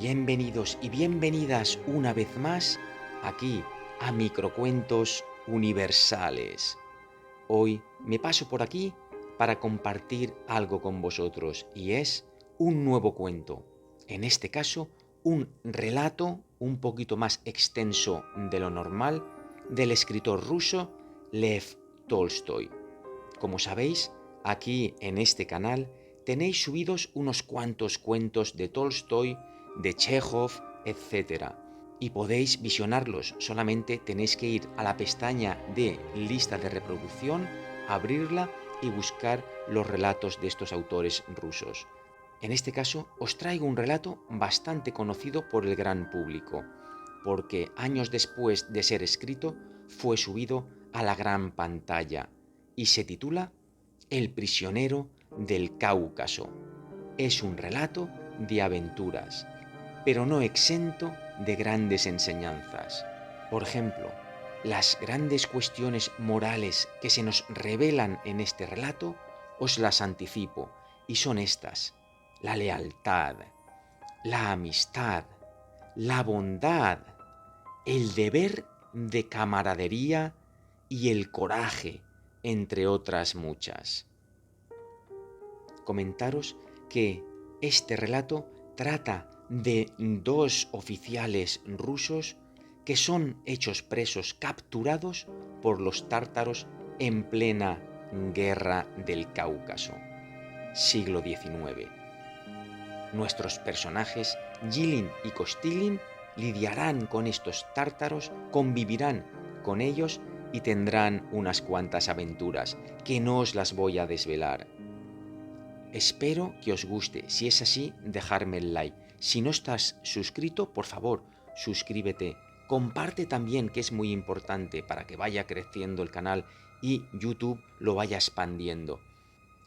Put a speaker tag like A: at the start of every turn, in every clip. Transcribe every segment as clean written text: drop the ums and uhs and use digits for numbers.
A: Bienvenidos y bienvenidas una vez más aquí a Microcuentos Universales. Hoy me paso por aquí para compartir algo con vosotros y es un nuevo cuento. En este caso, un relato un poquito más extenso de lo normal del escritor ruso Lev Tolstoy. Como sabéis, aquí en este canal tenéis subidos unos cuantos cuentos de Tolstoy, de Chekhov, etc. Y podéis visionarlos, solamente tenéis que ir a la pestaña de lista de reproducción, abrirla y buscar los relatos de estos autores rusos. En este caso os traigo un relato bastante conocido por el gran público, porque años después de ser escrito fue subido a la gran pantalla y se titula El prisionero del Cáucaso. Es un relato de aventuras, pero no exento de grandes enseñanzas. Por ejemplo, las grandes cuestiones morales que se nos revelan en este relato os las anticipo, y son estas: la lealtad, la amistad, la bondad, el deber de camaradería y el coraje, entre otras muchas. Comentaros que este relato trata de dos oficiales rusos que son hechos presos, capturados por los tártaros en plena guerra del Cáucaso, siglo XIX. Nuestros personajes, Jilin y Kostilin, lidiarán con estos tártaros, convivirán con ellos y tendrán unas cuantas aventuras, que no os las voy a desvelar. Espero que os guste. Si es así, dejadme el like. Si no estás suscrito, por favor, suscríbete. Comparte también, que es muy importante para que vaya creciendo el canal y YouTube lo vaya expandiendo.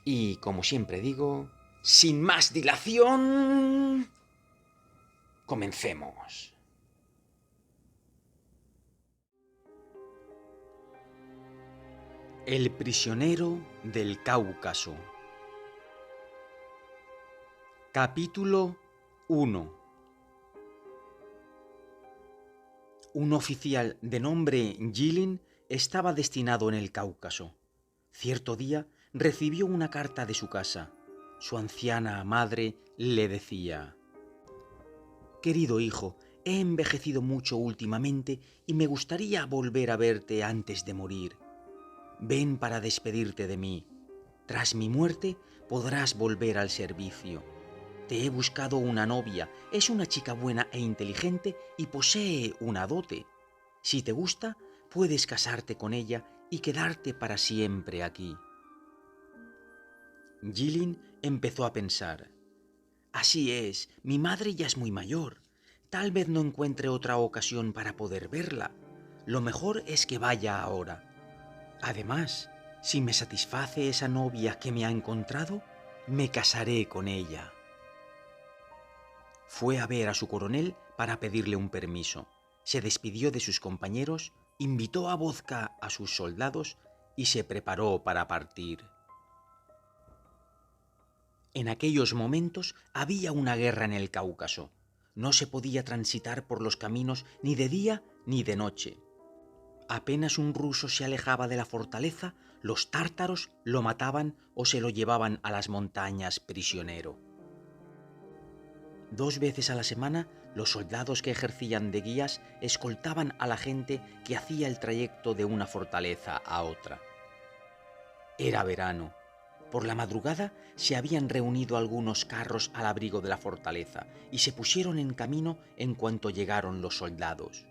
A: Y como siempre digo, sin más dilación, comencemos. El prisionero del Cáucaso. Capítulo 1. Un oficial de nombre Jilin estaba destinado en el Cáucaso. Cierto día recibió una carta de su casa. Su anciana madre le decía: «Querido hijo, he envejecido mucho últimamente y me gustaría volver a verte antes de morir. Ven para despedirte de mí. Tras mi muerte podrás volver al servicio. Te he buscado una novia, es una chica buena e inteligente y posee una dote. Si te gusta, puedes casarte con ella y quedarte para siempre aquí». Jilin empezó a pensar: «Así es, mi madre ya es muy mayor. Tal vez no encuentre otra ocasión para poder verla. Lo mejor es que vaya ahora. Además, si me satisface esa novia que me ha encontrado, me casaré con ella». Fue a ver a su coronel para pedirle un permiso. Se despidió de sus compañeros, invitó a vodka a sus soldados y se preparó para partir. En aquellos momentos había una guerra en el Cáucaso. No se podía transitar por los caminos ni de día ni de noche. Apenas un ruso se alejaba de la fortaleza, los tártaros lo mataban o se lo llevaban a las montañas prisionero. 2 veces a la semana, los soldados que ejercían de guías escoltaban a la gente que hacía el trayecto de una fortaleza a otra. Era verano. Por la madrugada se habían reunido algunos carros al abrigo de la fortaleza y se pusieron en camino en cuanto llegaron los soldados.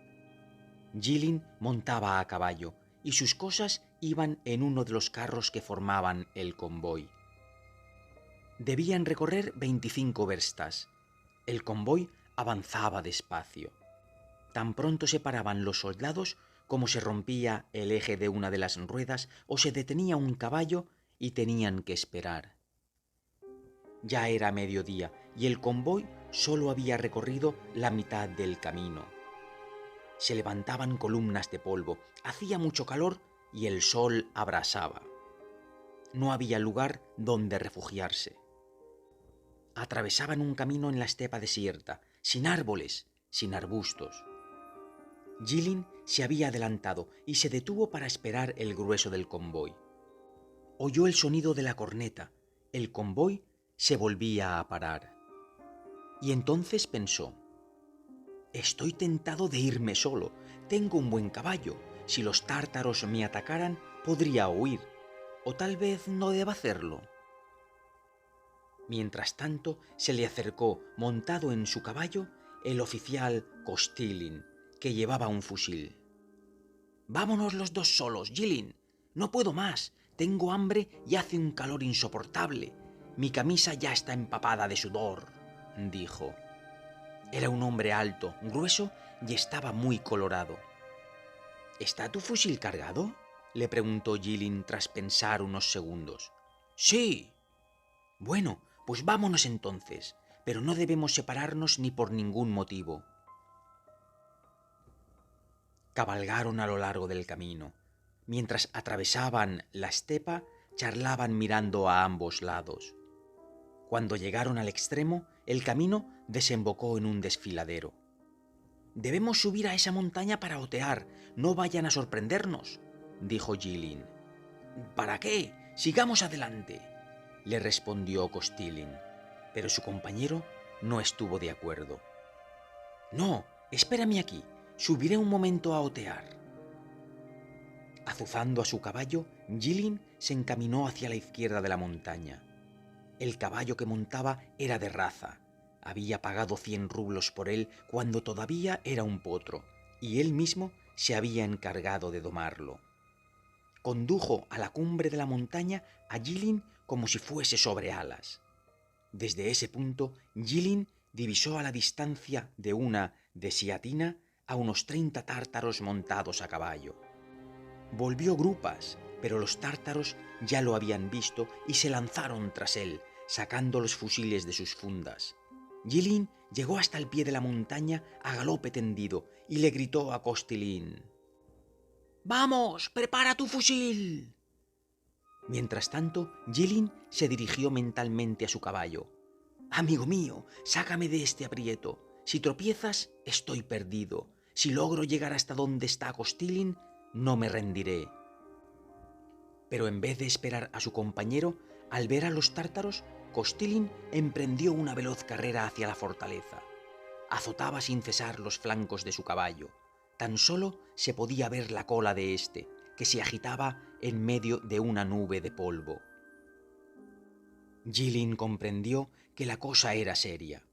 A: Jilin montaba a caballo y sus cosas iban en uno de los carros que formaban el convoy. Debían recorrer 25 verstas. El convoy avanzaba despacio. Tan pronto se paraban los soldados como se rompía el eje de una de las ruedas o se detenía un caballo y tenían que esperar. Ya era mediodía y el convoy solo había recorrido la mitad del camino. Se levantaban columnas de polvo, hacía mucho calor y el sol abrasaba. No había lugar donde refugiarse. Atravesaban un camino en la estepa desierta, sin árboles, sin arbustos. Jilin se había adelantado y se detuvo para esperar el grueso del convoy. Oyó el sonido de la corneta. El convoy se volvía a parar. Y entonces pensó: estoy tentado de irme solo. Tengo un buen caballo. Si los tártaros me atacaran, podría huir. O tal vez no deba hacerlo. Mientras tanto, se le acercó, montado en su caballo, el oficial Kostilin, que llevaba un fusil. «Vámonos los dos solos, Jilin. No puedo más. Tengo hambre y hace un calor insoportable. Mi camisa ya está empapada de sudor», dijo. Era un hombre alto, grueso y estaba muy colorado. «¿Está tu fusil cargado?», le preguntó Jilin tras pensar unos segundos. «Sí». «Bueno, pues vámonos entonces, pero no debemos separarnos ni por ningún motivo». Cabalgaron a lo largo del camino. Mientras atravesaban la estepa, charlaban mirando a ambos lados. Cuando llegaron al extremo, el camino desembocó en un desfiladero. «Debemos subir a esa montaña para otear. No vayan a sorprendernos», dijo Jilin. «¿Para qué? Sigamos adelante», le respondió Kostilin, pero su compañero no estuvo de acuerdo. «No, espérame aquí. Subiré un momento a otear». Azuzando a su caballo, Jilin se encaminó hacia la izquierda de la montaña. El caballo que montaba era de raza. Había pagado 100 rublos por él cuando todavía era un potro, y él mismo se había encargado de domarlo. Condujo a la cumbre de la montaña a Jilin como si fuese sobre alas. Desde ese punto, Jilin divisó a la distancia de una desiatina a unos 30 tártaros montados a caballo. Volvió grupas, pero los tártaros ya lo habían visto y se lanzaron tras él, sacando los fusiles de sus fundas. Jilin llegó hasta el pie de la montaña a galope tendido y le gritó a Kostilin: «¡Vamos, prepara tu fusil!». Mientras tanto, Jilin se dirigió mentalmente a su caballo. «Amigo mío, sácame de este aprieto. Si tropiezas, estoy perdido. Si logro llegar hasta donde está Kostilin, no me rendiré». Pero en vez de esperar a su compañero, al ver a los tártaros, Kostilin emprendió una veloz carrera hacia la fortaleza. Azotaba sin cesar los flancos de su caballo. Tan solo se podía ver la cola de éste, que se agitaba en medio de una nube de polvo. Jilin comprendió que la cosa era seria.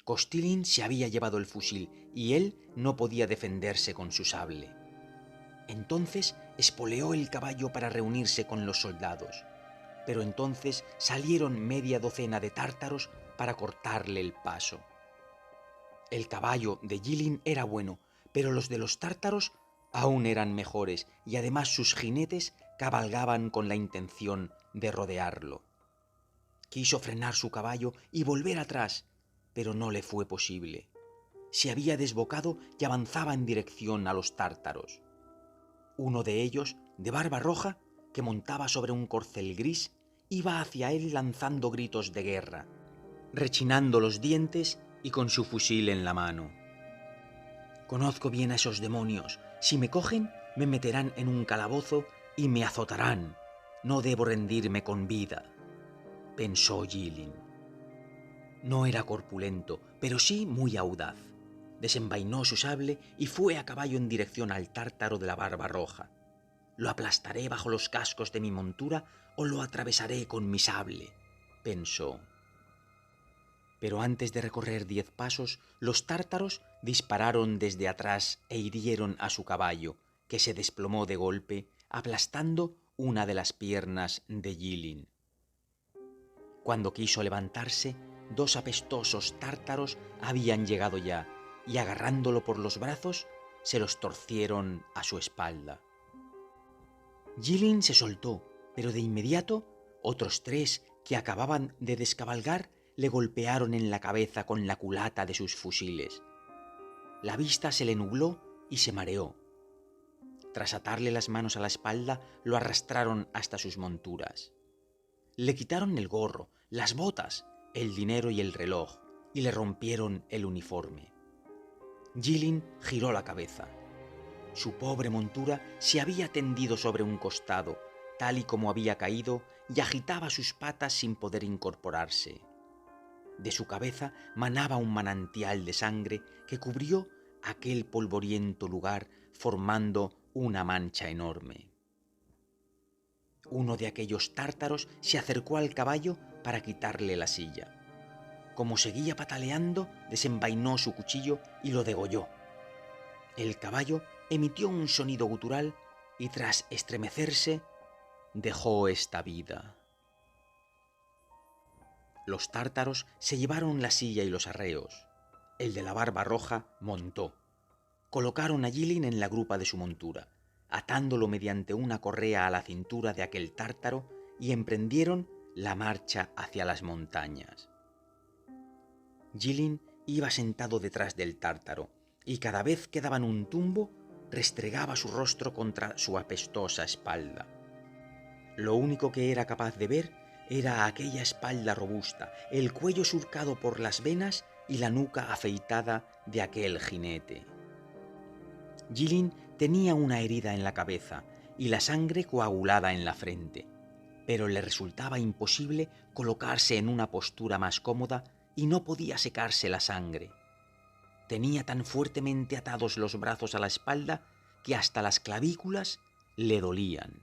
A: Kostilin se había llevado el fusil y él no podía defenderse con su sable. Entonces espoleó el caballo para reunirse con los soldados, pero entonces salieron media docena de tártaros para cortarle el paso. El caballo de Jilin era bueno, pero los de los tártaros aún eran mejores y además sus jinetes cabalgaban con la intención de rodearlo. Quiso frenar su caballo y volver atrás, pero no le fue posible. Se había desbocado y avanzaba en dirección a los tártaros. Uno de ellos, de barba roja, que montaba sobre un corcel gris, iba hacia él lanzando gritos de guerra, rechinando los dientes y con su fusil en la mano. «Conozco bien a esos demonios. Si me cogen, me meterán en un calabozo y me azotarán. No debo rendirme con vida», pensó Jilin. No era corpulento, pero sí muy audaz. Desenvainó su sable y fue a caballo en dirección al tártaro de la barba roja. «Lo aplastaré bajo los cascos de mi montura o lo atravesaré con mi sable», pensó. Pero antes de recorrer 10 pasos, los tártaros dispararon desde atrás e hirieron a su caballo, que se desplomó de golpe, aplastando una de las piernas de Jilin. Cuando quiso levantarse, 2 apestosos tártaros habían llegado ya, y agarrándolo por los brazos, se los torcieron a su espalda. Jilin se soltó, pero de inmediato otros 3 que acababan de descabalgar le golpearon en la cabeza con la culata de sus fusiles. La vista se le nubló y se mareó. Tras atarle las manos a la espalda, lo arrastraron hasta sus monturas. Le quitaron el gorro, las botas, el dinero y el reloj, y le rompieron el uniforme. Jilin giró la cabeza. Su pobre montura se había tendido sobre un costado, tal y como había caído, y agitaba sus patas sin poder incorporarse. De su cabeza manaba un manantial de sangre que cubrió aquel polvoriento lugar formando una mancha enorme. Uno de aquellos tártaros se acercó al caballo para quitarle la silla. Como seguía pataleando, desenvainó su cuchillo y lo degolló. El caballo emitió un sonido gutural y tras estremecerse, dejó esta vida. Los tártaros se llevaron la silla y los arreos. El de la barba roja montó. Colocaron a Jilin en la grupa de su montura, atándolo mediante una correa a la cintura de aquel tártaro y emprendieron la marcha hacia las montañas. Jilin iba sentado detrás del tártaro y cada vez que daban un tumbo restregaba su rostro contra su apestosa espalda. Lo único que era capaz de ver era aquella espalda robusta, el cuello surcado por las venas y la nuca afeitada de aquel jinete. Jilin tenía una herida en la cabeza y la sangre coagulada en la frente, pero le resultaba imposible colocarse en una postura más cómoda y no podía secarse la sangre. Tenía tan fuertemente atados los brazos a la espalda que hasta las clavículas le dolían.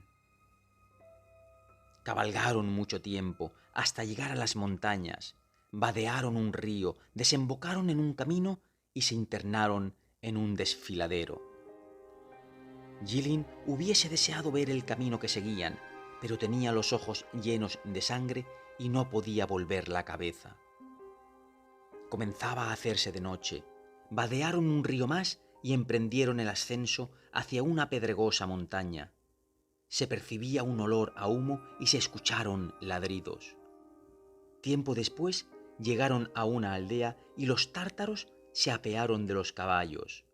A: Cabalgaron mucho tiempo hasta llegar a las montañas, vadearon un río, desembocaron en un camino y se internaron en un desfiladero. Jilin hubiese deseado ver el camino que seguían, pero tenía los ojos llenos de sangre y no podía volver la cabeza. Comenzaba a hacerse de noche. Vadearon un río más y emprendieron el ascenso hacia una pedregosa montaña. Se percibía un olor a humo y se escucharon ladridos. Tiempo después llegaron a una aldea y los tártaros se apearon de los caballos.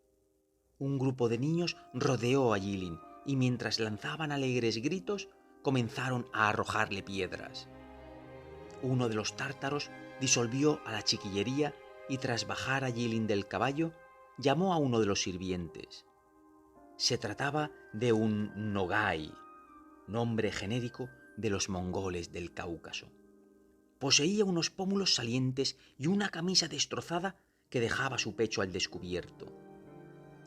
A: Un grupo de niños rodeó a Jilin y mientras lanzaban alegres gritos comenzaron a arrojarle piedras. Uno de los tártaros disolvió a la chiquillería y tras bajar a Jilin del caballo llamó a uno de los sirvientes. Se trataba de un Nogai, nombre genérico de los mongoles del Cáucaso. Poseía unos pómulos salientes y una camisa destrozada que dejaba su pecho al descubierto.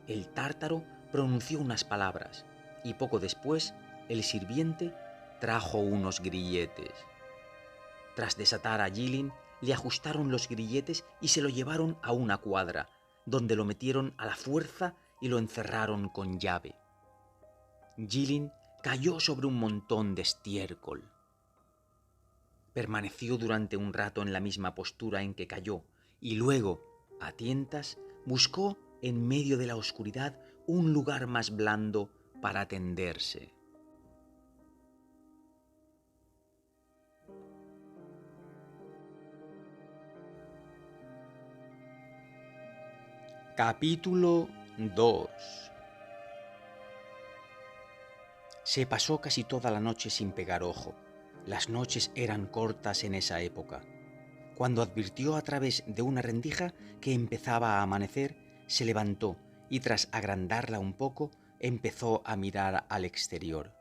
A: El tártaro pronunció unas palabras y poco después el sirviente trajo unos grilletes. Tras desatar a Jilin, le ajustaron los grilletes y se lo llevaron a una cuadra, donde lo metieron a la fuerza y lo encerraron con llave. Jilin cayó sobre un montón de estiércol. Permaneció durante un rato en la misma postura en que cayó y luego, a tientas, buscó en medio de la oscuridad un lugar más blando para tenderse. Capítulo 2. Se pasó casi toda la noche sin pegar ojo. Las noches eran cortas en esa época. Cuando advirtió a través de una rendija que empezaba a amanecer, se levantó y tras agrandarla un poco, empezó a mirar al exterior.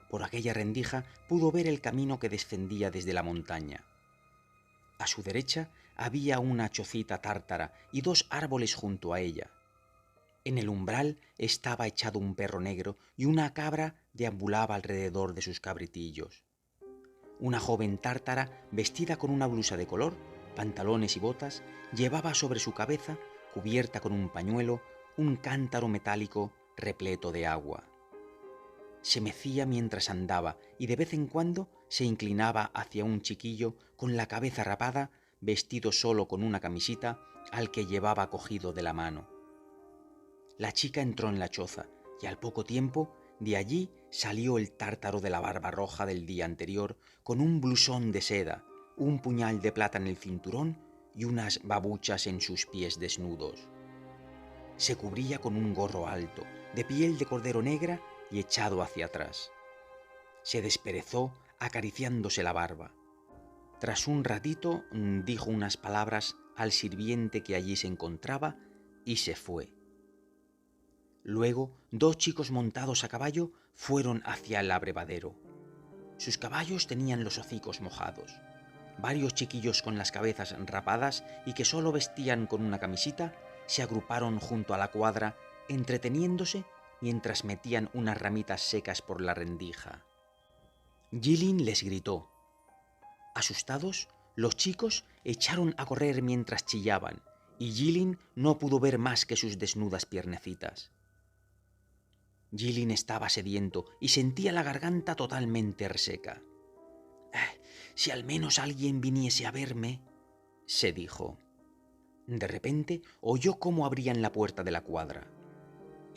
A: Por aquella rendija pudo ver el camino que descendía desde la montaña. A su derecha había una chocita tártara y dos árboles junto a ella. En el umbral estaba echado un perro negro y una cabra deambulaba alrededor de sus cabritillos. Una joven tártara, vestida con una blusa de color, pantalones y botas, llevaba sobre su cabeza, cubierta con un pañuelo, un cántaro metálico repleto de agua. Se mecía mientras andaba y de vez en cuando se inclinaba hacia un chiquillo con la cabeza rapada, vestido solo con una camisita, al que llevaba cogido de la mano. La chica entró en la choza y al poco tiempo de allí salió el tártaro de la barba roja del día anterior con un blusón de seda, un puñal de plata en el cinturón y unas babuchas en sus pies desnudos. Se cubría con un gorro alto, de piel de cordero negra y echado hacia atrás. Se desperezó acariciándose la barba. Tras un ratito dijo unas palabras al sirviente que allí se encontraba y se fue. Luego, dos chicos montados a caballo fueron hacia el abrevadero. Sus caballos tenían los hocicos mojados. Varios chiquillos con las cabezas rapadas y que solo vestían con una camisita se agruparon junto a la cuadra, entreteniéndose mientras metían unas ramitas secas por la rendija. Jilin les gritó. Asustados, los chicos echaron a correr mientras chillaban, y Jilin no pudo ver más que sus desnudas piernecitas. Jilin estaba sediento y sentía la garganta totalmente reseca. Si al menos alguien viniese a verme, se dijo. De repente oyó cómo abrían la puerta de la cuadra.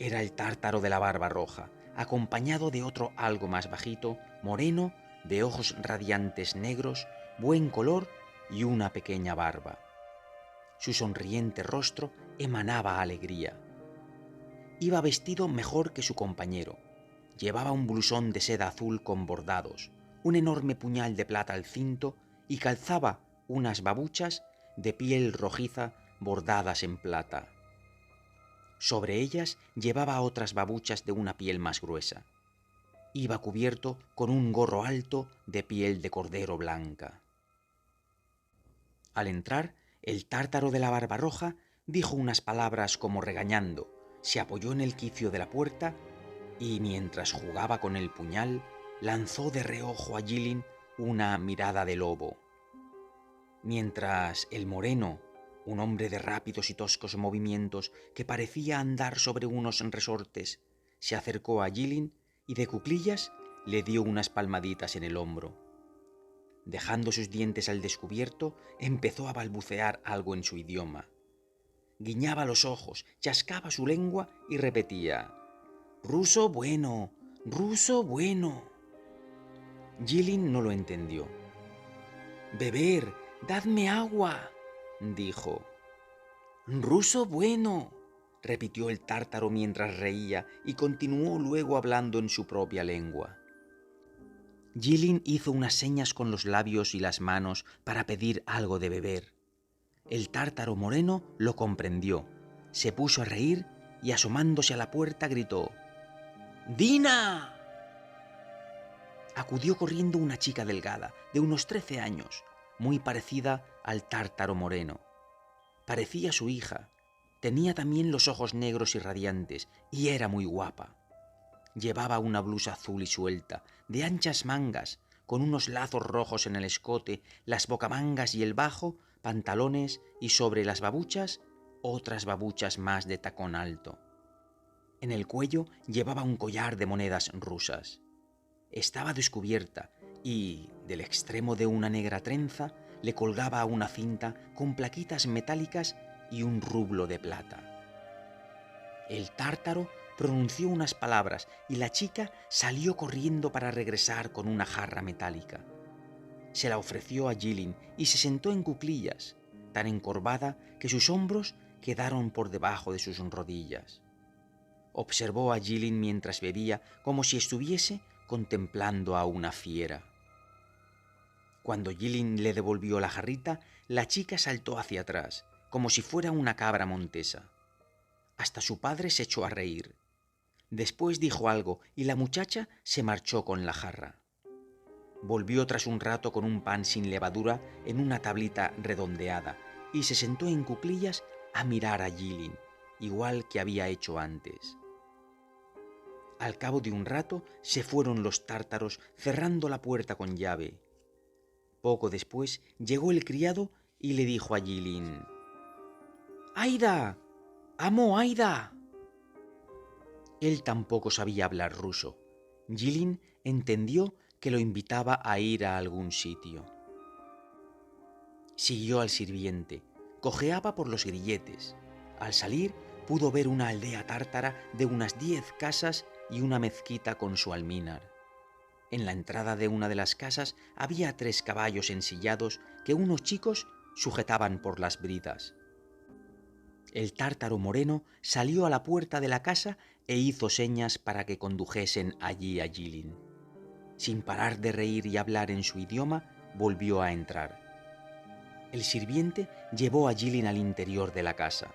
A: Era el tártaro de la barba roja, acompañado de otro algo más bajito, moreno, de ojos radiantes negros, buen color y una pequeña barba. Su sonriente rostro emanaba alegría. Iba vestido mejor que su compañero. Llevaba un blusón de seda azul con bordados, un enorme puñal de plata al cinto y calzaba unas babuchas de piel rojiza bordadas en plata. Sobre ellas llevaba otras babuchas de una piel más gruesa. Iba cubierto con un gorro alto de piel de cordero blanca. Al entrar, el tártaro de la barba roja dijo unas palabras como regañando, se apoyó en el quicio de la puerta y, mientras jugaba con el puñal, lanzó de reojo a Jilin una mirada de lobo. Mientras el moreno, un hombre de rápidos y toscos movimientos que parecía andar sobre unos resortes, se acercó a Jilin y de cuclillas le dio unas palmaditas en el hombro. Dejando sus dientes al descubierto, empezó a balbucear algo en su idioma. Guiñaba los ojos, chascaba su lengua y repetía: «Ruso bueno, ruso bueno». Jilin no lo entendió. «Beber, dadme agua», dijo. «Ruso bueno», repitió el tártaro mientras reía y continuó luego hablando en su propia lengua. Jilin hizo unas señas con los labios y las manos para pedir algo de beber. El tártaro moreno lo comprendió, se puso a reír y asomándose a la puerta gritó: «¡Dina!». Acudió corriendo una chica delgada, de unos 13 años, muy parecida al tártaro moreno. Parecía su hija, tenía también los ojos negros y radiantes y era muy guapa. Llevaba una blusa azul y suelta, de anchas mangas, con unos lazos rojos en el escote, las bocamangas y el bajo, pantalones y sobre las babuchas, otras babuchas más de tacón alto. En el cuello llevaba un collar de monedas rusas. Estaba descubierta y, del extremo de una negra trenza, le colgaba una cinta con plaquitas metálicas y un rublo de plata. El tártaro pronunció unas palabras y la chica salió corriendo para regresar con una jarra metálica. Se la ofreció a Jilin y se sentó en cuclillas, tan encorvada que sus hombros quedaron por debajo de sus rodillas. Observó a Jilin mientras bebía como si estuviese contemplando a una fiera. Cuando Jilin le devolvió la jarrita, la chica saltó hacia atrás, como si fuera una cabra montesa. Hasta su padre se echó a reír. Después dijo algo y la muchacha se marchó con la jarra. Volvió tras un rato con un pan sin levadura en una tablita redondeada y se sentó en cuclillas a mirar a Jilin, igual que había hecho antes. Al cabo de un rato se fueron los tártaros cerrando la puerta con llave. Poco después llegó el criado y le dijo a Jilin: «¡Aida! ¡Amo, Aida!». Él tampoco sabía hablar ruso. Jilin entendió que lo invitaba a ir a algún sitio. Siguió al sirviente, cojeaba por los grilletes. Al salir pudo ver una aldea tártara de unas 10 casas y una mezquita con su alminar. En la entrada de una de las casas había 3 caballos ensillados que unos chicos sujetaban por las bridas. El tártaro moreno salió a la puerta de la casa e hizo señas para que condujesen allí a Jilin. Sin parar de reír y hablar en su idioma, volvió a entrar. El sirviente llevó a Jilin al interior de la casa.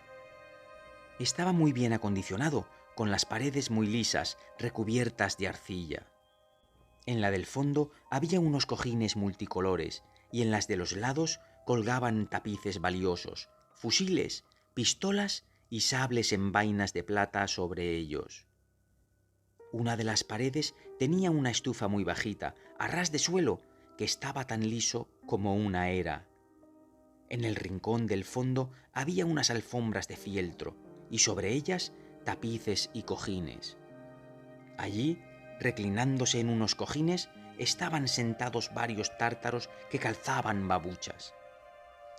A: Estaba muy bien acondicionado, con las paredes muy lisas, recubiertas de arcilla. En la del fondo había unos cojines multicolores y en las de los lados colgaban tapices valiosos, fusiles, pistolas y sables en vainas de plata sobre ellos. Una de las paredes tenía una estufa muy bajita, a ras de suelo, que estaba tan liso como una era. En el rincón del fondo había unas alfombras de fieltro y sobre ellas tapices y cojines. Allí, reclinándose en unos cojines, estaban sentados varios tártaros que calzaban babuchas.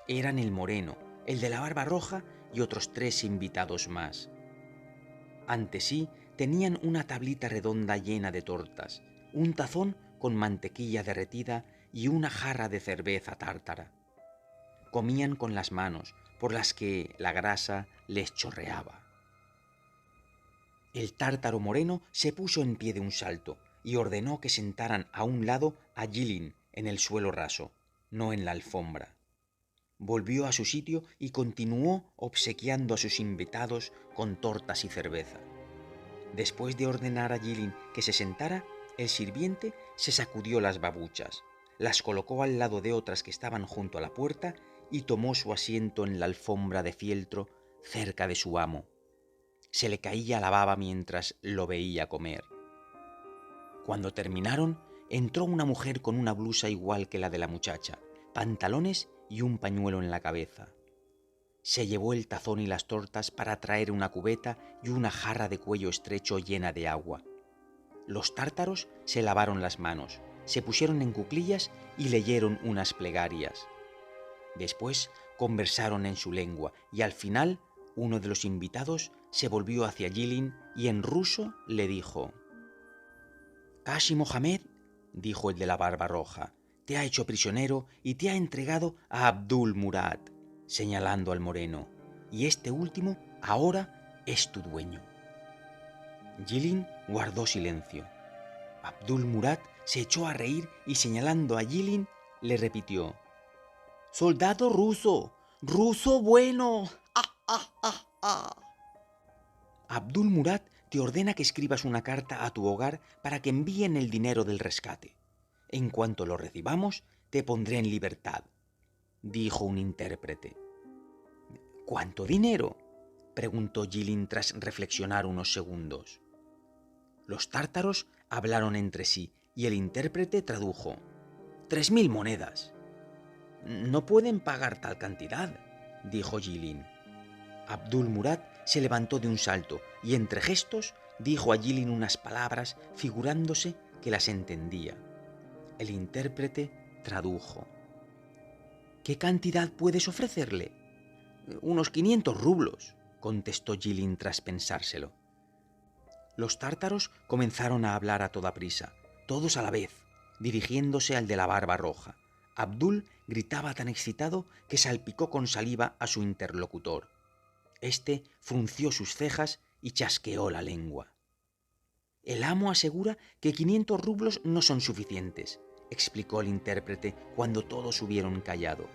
A: Eran el moreno, el de la barba roja y otros 3 invitados más. Ante sí tenían una tablita redonda llena de tortas, un tazón con mantequilla derretida y una jarra de cerveza tártara. Comían con las manos, por las que la grasa les chorreaba. El tártaro moreno se puso en pie de un salto y ordenó que sentaran a un lado a Jilin en el suelo raso, no en la alfombra. Volvió a su sitio y continuó obsequiando a sus invitados con tortas y cerveza. Después de ordenar a Jilin que se sentara, el sirviente se sacudió las babuchas, las colocó al lado de otras que estaban junto a la puerta y tomó su asiento en la alfombra de fieltro cerca de su amo. Se le caía la baba mientras lo veía comer. Cuando terminaron, entró una mujer con una blusa igual que la de la muchacha, pantalones y un pañuelo en la cabeza. Se llevó el tazón y las tortas para traer una cubeta y una jarra de cuello estrecho llena de agua. Los tártaros se lavaron las manos, se pusieron en cuclillas y leyeron unas plegarias. Después conversaron en su lengua y al final uno de los invitados se volvió hacia Jilin y en ruso le dijo: «Kashi Mohamed», dijo el de la barba roja, «te ha hecho prisionero y te ha entregado a Abdul Murad», señalando al moreno, «y este último ahora es tu dueño». Jilin guardó silencio. Abdul Murad se echó a reír y señalando a Jilin le repitió: «¡Soldado ruso! ¡Ruso bueno! ¡Ah, ah, ah, ah!». Abdul Murad te ordena que escribas una carta a tu hogar para que envíen el dinero del rescate. En cuanto lo recibamos, te pondré en libertad, dijo un intérprete. ¿Cuánto dinero?, preguntó Jilin tras reflexionar unos segundos. Los tártaros hablaron entre sí y el intérprete tradujo: 3000 monedas. «No pueden pagar tal cantidad», dijo Jilin. Abdul Murad se levantó de un salto y entre gestos dijo a Jilin unas palabras figurándose que las entendía. El intérprete tradujo: «¿Qué cantidad puedes ofrecerle?». «Unos 500 rublos», contestó Jilin tras pensárselo. Los tártaros comenzaron a hablar a toda prisa, todos a la vez, dirigiéndose al de la barba roja. Abdul gritaba tan excitado que salpicó con saliva a su interlocutor. Este frunció sus cejas y chasqueó la lengua. «El amo asegura que 500 rublos no son suficientes», explicó el intérprete cuando todos hubieron callado.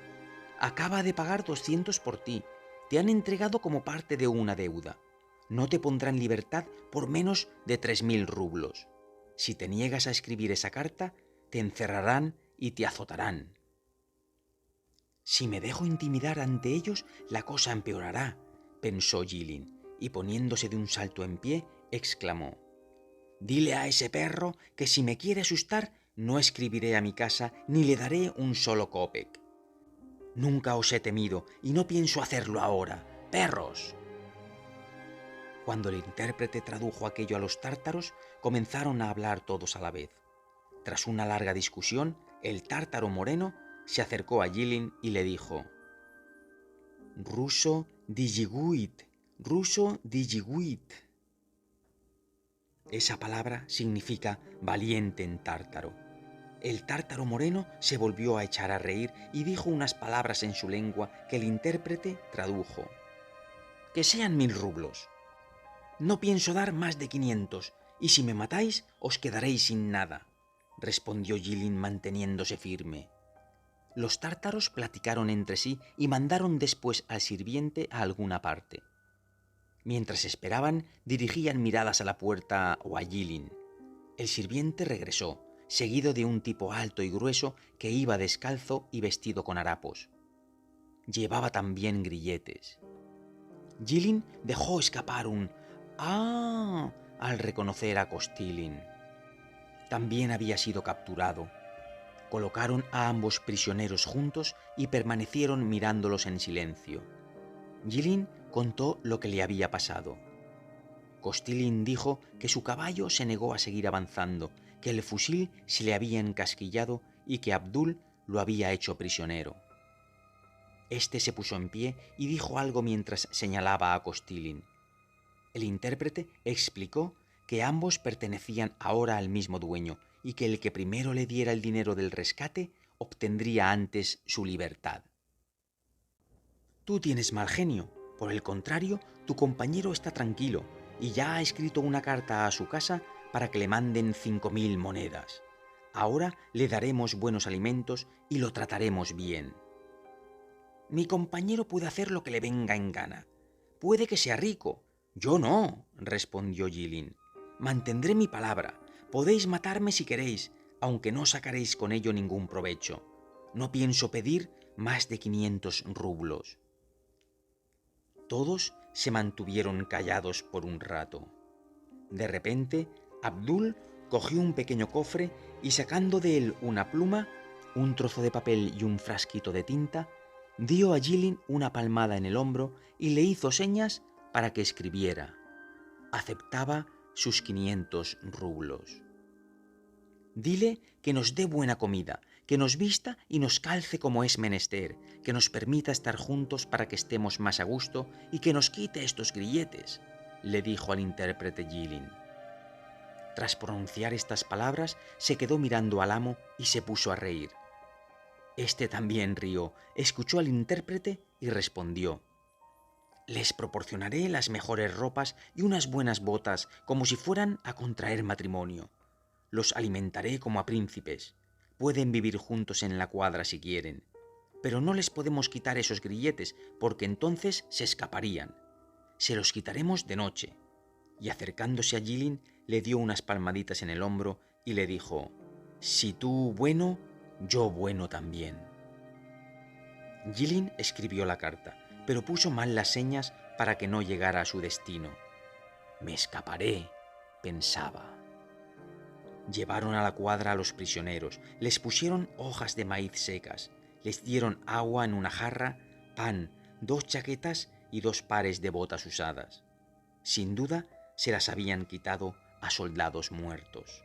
A: «Acaba de pagar 200 por ti. Te han entregado como parte de una deuda. No te pondrán en libertad por menos de 3000 rublos. Si te niegas a escribir esa carta, te encerrarán y te azotarán». «Si me dejo intimidar ante ellos, la cosa empeorará», pensó Jilin, y poniéndose de un salto en pie, exclamó: «Dile a ese perro que si me quiere asustar, no escribiré a mi casa ni le daré un solo kopek. Nunca os he temido y no pienso hacerlo ahora. ¡Perros!». Cuando el intérprete tradujo aquello a los tártaros, comenzaron a hablar todos a la vez. Tras una larga discusión, el tártaro moreno se acercó a Jilin y le dijo: «Ruso dijiguit, ruso dijiguit». Esa palabra significa valiente en tártaro. El tártaro moreno se volvió a echar a reír y dijo unas palabras en su lengua que el intérprete tradujo: «Que sean 1000 rublos. No pienso dar más de 500, y si me matáis os quedaréis sin nada», respondió Jilin manteniéndose firme. Los tártaros platicaron entre sí y mandaron después al sirviente a alguna parte. Mientras esperaban, dirigían miradas a la puerta o a Yilin. El sirviente regresó, seguido de un tipo alto y grueso que iba descalzo y vestido con harapos. Llevaba también grilletes. Yilin dejó escapar un «¡Ah!» al reconocer a Kostilin. También había sido capturado. Colocaron a ambos prisioneros juntos y permanecieron mirándolos en silencio. Yilin contó lo que le había pasado. Kostilin dijo que su caballo se negó a seguir avanzando, que el fusil se le había encasquillado y que Abdul lo había hecho prisionero. Este se puso en pie y dijo algo mientras señalaba a Kostilin. El intérprete explicó que ambos pertenecían ahora al mismo dueño y que el que primero le diera el dinero del rescate obtendría antes su libertad. Tú tienes mal genio. Por el contrario, tu compañero está tranquilo y ya ha escrito una carta a su casa para que le manden 5.000 monedas. Ahora le daremos buenos alimentos y lo trataremos bien. Mi compañero puede hacer lo que le venga en gana. Puede que sea rico. Yo no, respondió Yilin. Mantendré mi palabra. Podéis matarme si queréis, aunque no sacaréis con ello ningún provecho. No pienso pedir más de 500 rublos. Todos se mantuvieron callados por un rato. De repente, Abdul cogió un pequeño cofre y sacando de él una pluma, un trozo de papel y un frasquito de tinta, dio a Yilin una palmada en el hombro y le hizo señas para que escribiera. Aceptaba sus 500 rublos. Dile que nos dé buena comida, que nos vista y nos calce como es menester, que nos permita estar juntos para que estemos más a gusto y que nos quite estos grilletes, le dijo al intérprete Yilin. Tras pronunciar estas palabras, se quedó mirando al amo y se puso a reír. Este también rió, escuchó al intérprete y respondió: les proporcionaré las mejores ropas y unas buenas botas como si fueran a contraer matrimonio. Los alimentaré como a príncipes. Pueden vivir juntos en la cuadra si quieren, pero no les podemos quitar esos grilletes porque entonces se escaparían. Se los quitaremos de noche. Y acercándose a Yilin, le dio unas palmaditas en el hombro y le dijo: si tú bueno, yo bueno también. Yilin escribió la carta, pero puso mal las señas para que no llegara a su destino. Me escaparé, pensaba. Llevaron a la cuadra a los prisioneros, les pusieron hojas de maíz secas, les dieron agua en una jarra, pan, 2 chaquetas y 2 pares de botas usadas. Sin duda, se las habían quitado a soldados muertos.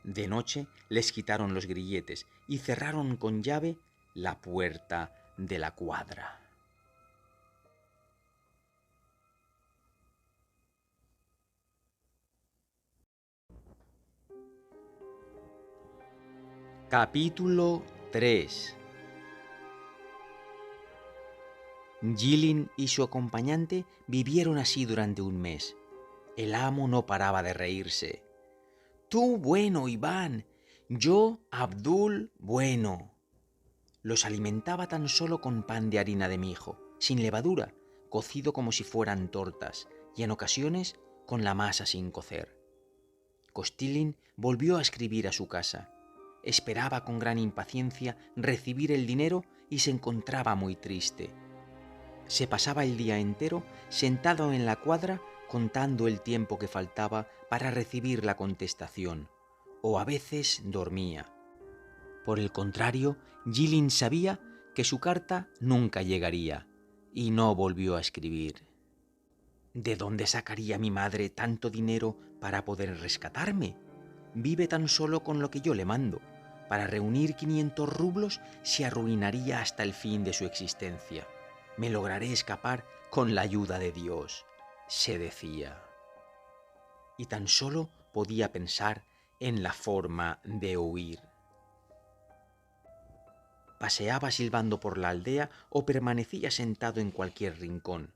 A: De noche les quitaron los grilletes y cerraron con llave la puerta de la cuadra. Capítulo 3. Yilin y su acompañante vivieron así durante un mes. El amo no paraba de reírse. Tú bueno, Iván, yo, Abdul, bueno. Los alimentaba tan solo con pan de harina de mijo, sin levadura, cocido como si fueran tortas, y en ocasiones con la masa sin cocer. Kostilin volvió a escribir a su casa. Esperaba con gran impaciencia recibir el dinero y se encontraba muy triste. Se pasaba el día entero sentado en la cuadra contando el tiempo que faltaba para recibir la contestación, o a veces dormía. Por el contrario, Yilin sabía que su carta nunca llegaría, y no volvió a escribir. ¿De dónde sacaría mi madre tanto dinero para poder rescatarme? Vive tan solo con lo que yo le mando. Para reunir 500 rublos se arruinaría hasta el fin de su existencia. Me lograré escapar con la ayuda de Dios, se decía. Y tan solo podía pensar en la forma de huir. Paseaba silbando por la aldea o permanecía sentado en cualquier rincón.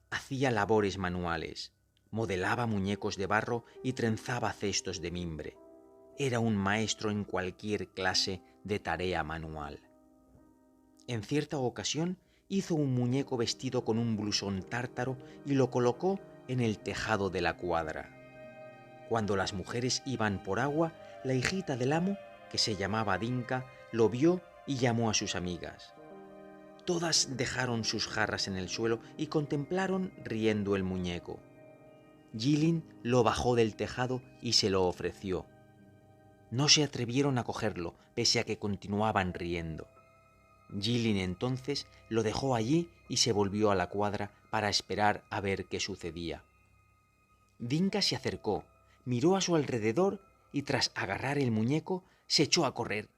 A: Hacía labores manuales, modelaba muñecos de barro y trenzaba cestos de mimbre. Era un maestro en cualquier clase de tarea manual. En cierta ocasión hizo un muñeco vestido con un blusón tártaro y lo colocó en el tejado de la cuadra. Cuando las mujeres iban por agua, la hijita del amo, que se llamaba Dinka, lo vio y llamó a sus amigas. Todas dejaron sus jarras en el suelo y contemplaron riendo el muñeco. Jilin lo bajó del tejado y se lo ofreció. No se atrevieron a cogerlo, pese a que continuaban riendo. Jilin entonces lo dejó allí y se volvió a la cuadra para esperar a ver qué sucedía. Dinka se acercó, miró a su alrededor y tras agarrar el muñeco se echó a correr.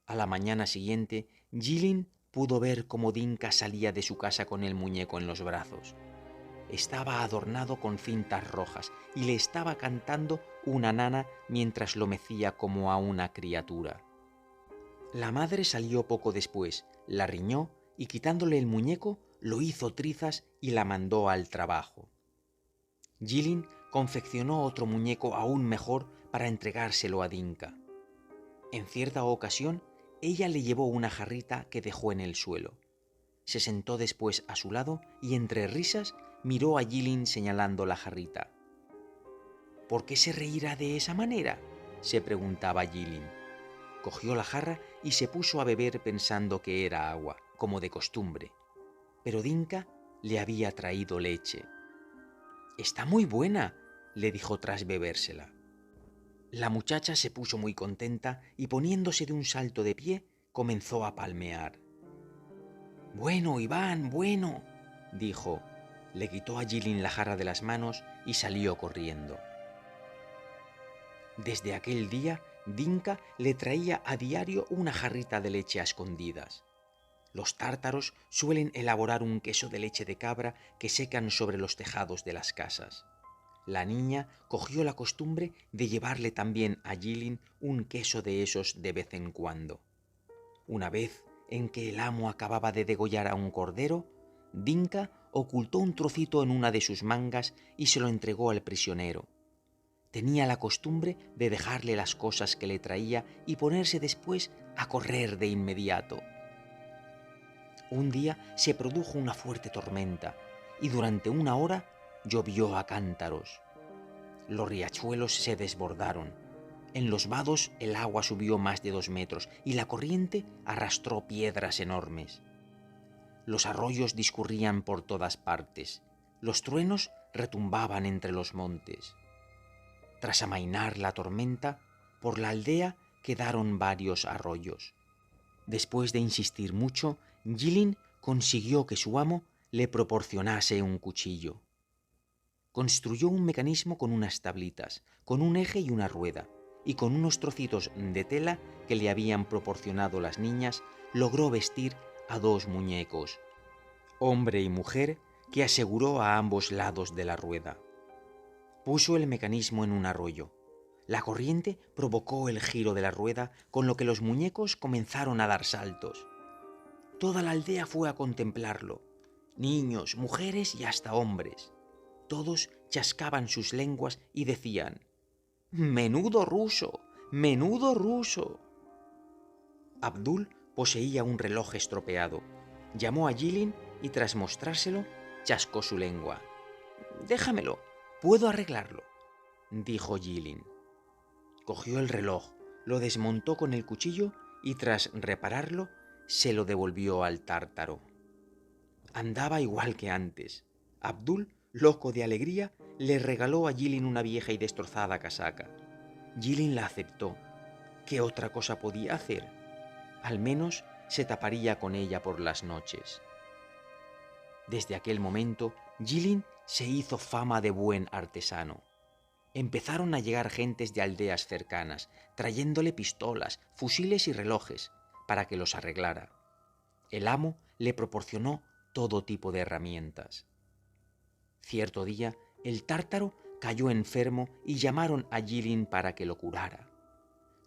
A: A la mañana siguiente, Jilin pudo ver cómo Dinka salía de su casa con el muñeco en los brazos. Estaba adornado con cintas rojas y le estaba cantando una nana mientras lo mecía como a una criatura. La madre salió poco después, la riñó y quitándole el muñeco lo hizo trizas y la mandó al trabajo. Jilin confeccionó otro muñeco aún mejor para entregárselo a Dinka. En cierta ocasión, ella le llevó una jarrita que dejó en el suelo. Se sentó después a su lado y entre risas miró a Jilin señalando la jarrita. ¿Por qué se reirá de esa manera?, se preguntaba Jilin. Cogió la jarra y se puso a beber pensando que era agua, como de costumbre. Pero Dinka le había traído leche. «Está muy buena», le dijo tras bebérsela. La muchacha se puso muy contenta y poniéndose de un salto de pie, comenzó a palmear. «Bueno, Iván, bueno», dijo. Le quitó a Jilin la jarra de las manos y salió corriendo. Desde aquel día, Dinka le traía a diario una jarrita de leche a escondidas. Los tártaros suelen elaborar un queso de leche de cabra que secan sobre los tejados de las casas. La niña cogió la costumbre de llevarle también a Jilin un queso de esos de vez en cuando. Una vez en que el amo acababa de degollar a un cordero, Dinka ocultó un trocito en una de sus mangas y se lo entregó al prisionero. Tenía la costumbre de dejarle las cosas que le traía y ponerse después a correr de inmediato. Un día se produjo una fuerte tormenta y durante una hora llovió a cántaros. Los riachuelos se desbordaron. En los vados el agua subió más de 2 metros y la corriente arrastró piedras enormes. Los arroyos discurrían por todas partes. Los truenos retumbaban entre los montes. Tras amainar la tormenta, por la aldea quedaron varios arroyos. Después de insistir mucho, Jilin consiguió que su amo le proporcionase un cuchillo. Construyó un mecanismo con unas tablitas, con un eje y una rueda, y con unos trocitos de tela que le habían proporcionado las niñas, logró vestir a 2 muñecos, hombre y mujer, que aseguró a ambos lados de la rueda. Puso el mecanismo en un arroyo. La corriente provocó el giro de la rueda, con lo que los muñecos comenzaron a dar saltos. Toda la aldea fue a contemplarlo, niños, mujeres y hasta hombres. Todos chascaban sus lenguas y decían: «¡Menudo ruso! ¡Menudo ruso!». Abdul poseía un reloj estropeado. Llamó a Jilin y tras mostrárselo, chascó su lengua. «Déjamelo, puedo arreglarlo», dijo Jilin. Cogió el reloj, lo desmontó con el cuchillo y tras repararlo, se lo devolvió al tártaro. Andaba igual que antes. Abdul, loco de alegría, le regaló a Jilin una vieja y destrozada casaca. Jilin la aceptó. ¿Qué otra cosa podía hacer? Al menos se taparía con ella por las noches. Desde aquel momento, Jilin se hizo fama de buen artesano. Empezaron a llegar gentes de aldeas cercanas, trayéndole pistolas, fusiles y relojes, para que los arreglara. El amo le proporcionó todo tipo de herramientas. Cierto día, el tártaro cayó enfermo y llamaron a Jilin para que lo curara.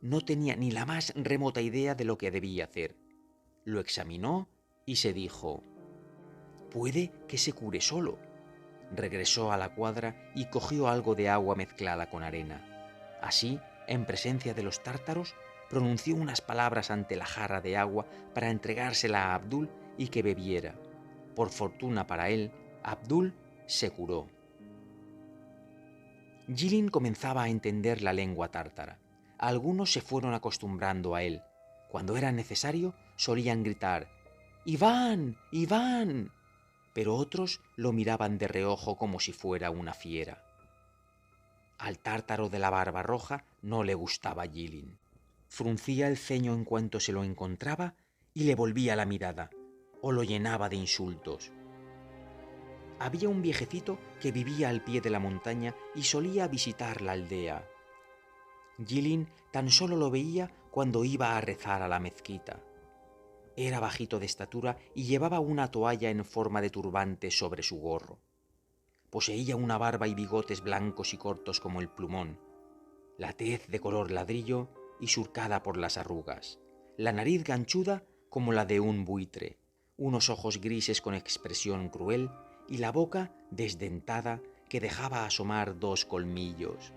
A: No tenía ni la más remota idea de lo que debía hacer. Lo examinó y se dijo: «Puede que se cure solo». Regresó a la cuadra y cogió algo de agua mezclada con arena. Así, en presencia de los tártaros, pronunció unas palabras ante la jarra de agua para entregársela a Abdul y que bebiera. Por fortuna para él, Abdul se curó. Jilin comenzaba a entender la lengua tártara. Algunos se fueron acostumbrando a él. Cuando era necesario, solían gritar «¡Iván! ¡Iván!», pero otros lo miraban de reojo como si fuera una fiera. Al tártaro de la barba roja no le gustaba Jilin. Fruncía el ceño en cuanto se lo encontraba y le volvía la mirada, o lo llenaba de insultos. Había un viejecito que vivía al pie de la montaña y solía visitar la aldea. Jilin tan solo lo veía cuando iba a rezar a la mezquita. Era bajito de estatura y llevaba una toalla en forma de turbante sobre su gorro. Poseía una barba y bigotes blancos y cortos como el plumón, la tez de color ladrillo y surcada por las arrugas, la nariz ganchuda como la de un buitre, unos ojos grises con expresión cruel y la boca desdentada que dejaba asomar 2 colmillos.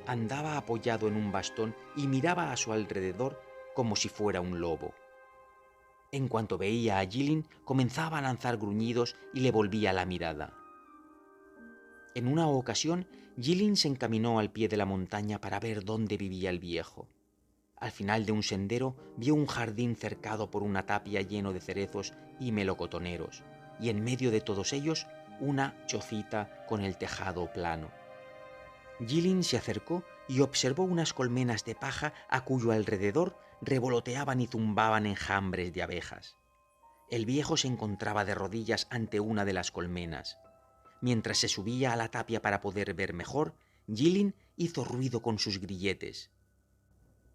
A: Andaba apoyado en un bastón y miraba a su alrededor como si fuera un lobo. En cuanto veía a Jilin, comenzaba a lanzar gruñidos y le volvía la mirada. En una ocasión, Jilin se encaminó al pie de la montaña para ver dónde vivía el viejo. Al final de un sendero vio un jardín cercado por una tapia lleno de cerezos y melocotoneros, y en medio de todos ellos una chocita con el tejado plano. Jilin se acercó y observó unas colmenas de paja a cuyo alrededor revoloteaban y zumbaban enjambres de abejas. El viejo se encontraba de rodillas ante una de las colmenas. Mientras se subía a la tapia para poder ver mejor, Jilin hizo ruido con sus grilletes.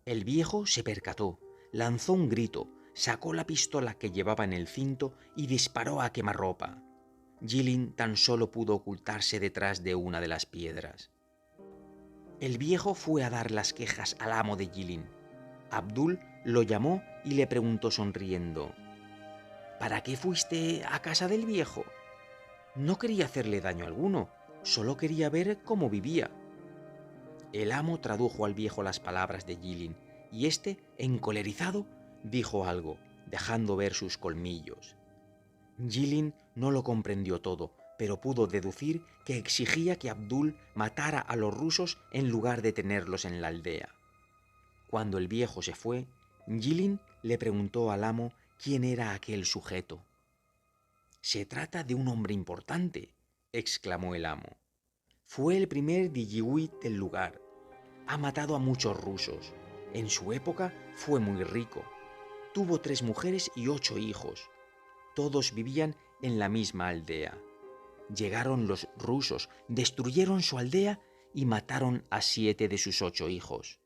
A: El viejo se percató, lanzó un grito, sacó la pistola que llevaba en el cinto y disparó a quemarropa. Jilin tan solo pudo ocultarse detrás de una de las piedras. El viejo fue a dar las quejas al amo de Jilin. Abdul lo llamó y le preguntó sonriendo: «¿Para qué fuiste a casa del viejo?» «No quería hacerle daño alguno, solo quería ver cómo vivía». El amo tradujo al viejo las palabras de Jilin y éste, encolerizado, dijo algo, dejando ver sus colmillos. Jilin no lo comprendió todo, pero pudo deducir que exigía que Abdul matara a los rusos en lugar de tenerlos en la aldea. Cuando el viejo se fue, Jilin le preguntó al amo quién era aquel sujeto. «Se trata de un hombre importante», exclamó el amo. «Fue el primer Diyiwit del lugar. Ha matado a muchos rusos. En su época fue muy rico. Tuvo 3 mujeres y 8 hijos. Todos vivían en la misma aldea. Llegaron los rusos, destruyeron su aldea y mataron a 7 de sus 8 hijos.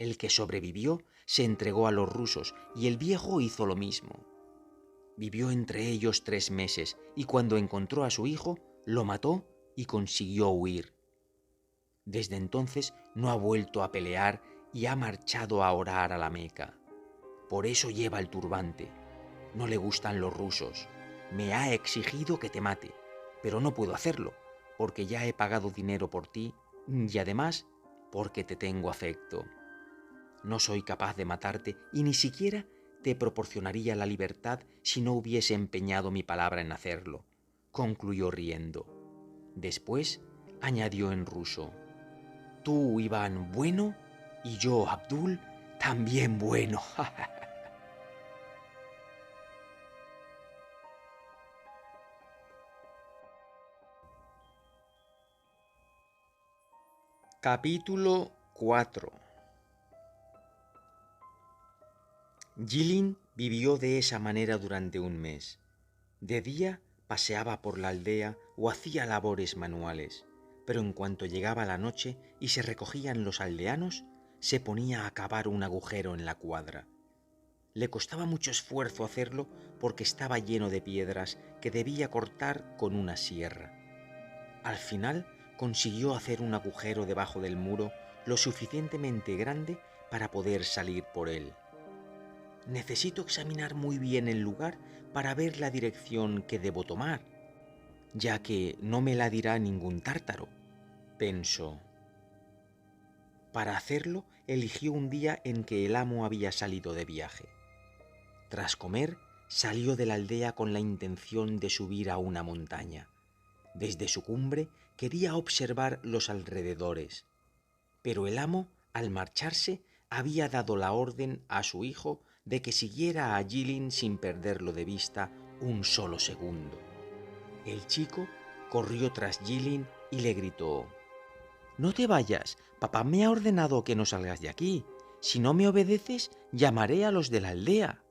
A: El que sobrevivió se entregó a los rusos y el viejo hizo lo mismo. Vivió entre ellos 3 meses y cuando encontró a su hijo, lo mató y consiguió huir. Desde entonces no ha vuelto a pelear y ha marchado a orar a la Meca. Por eso lleva el turbante. No le gustan los rusos. Me ha exigido que te mate, pero no puedo hacerlo, porque ya he pagado dinero por ti y además porque te tengo afecto. No soy capaz de matarte y ni siquiera te proporcionaría la libertad si no hubiese empeñado mi palabra en hacerlo», concluyó riendo. Después añadió en ruso: «Tú, Iván, bueno, y yo, Abdul, también bueno». Capítulo 4. Jilin vivió de esa manera durante un mes. De día paseaba por la aldea o hacía labores manuales, pero en cuanto llegaba la noche y se recogían los aldeanos, se ponía a cavar un agujero en la cuadra. Le costaba mucho esfuerzo hacerlo porque estaba lleno de piedras que debía cortar con una sierra. Al final consiguió hacer un agujero debajo del muro lo suficientemente grande para poder salir por él. «Necesito examinar muy bien el lugar para ver la dirección que debo tomar, ya que no me la dirá ningún tártaro», pensó. Para hacerlo, eligió un día en que el amo había salido de viaje. Tras comer, salió de la aldea con la intención de subir a una montaña. Desde su cumbre quería observar los alrededores, pero el amo, al marcharse, había dado la orden a su hijo de que siguiera a Jilin sin perderlo de vista un solo segundo. El chico corrió tras Jilin y le gritó: «No te vayas, papá me ha ordenado que no salgas de aquí. Si no me obedeces, llamaré a los de la aldea».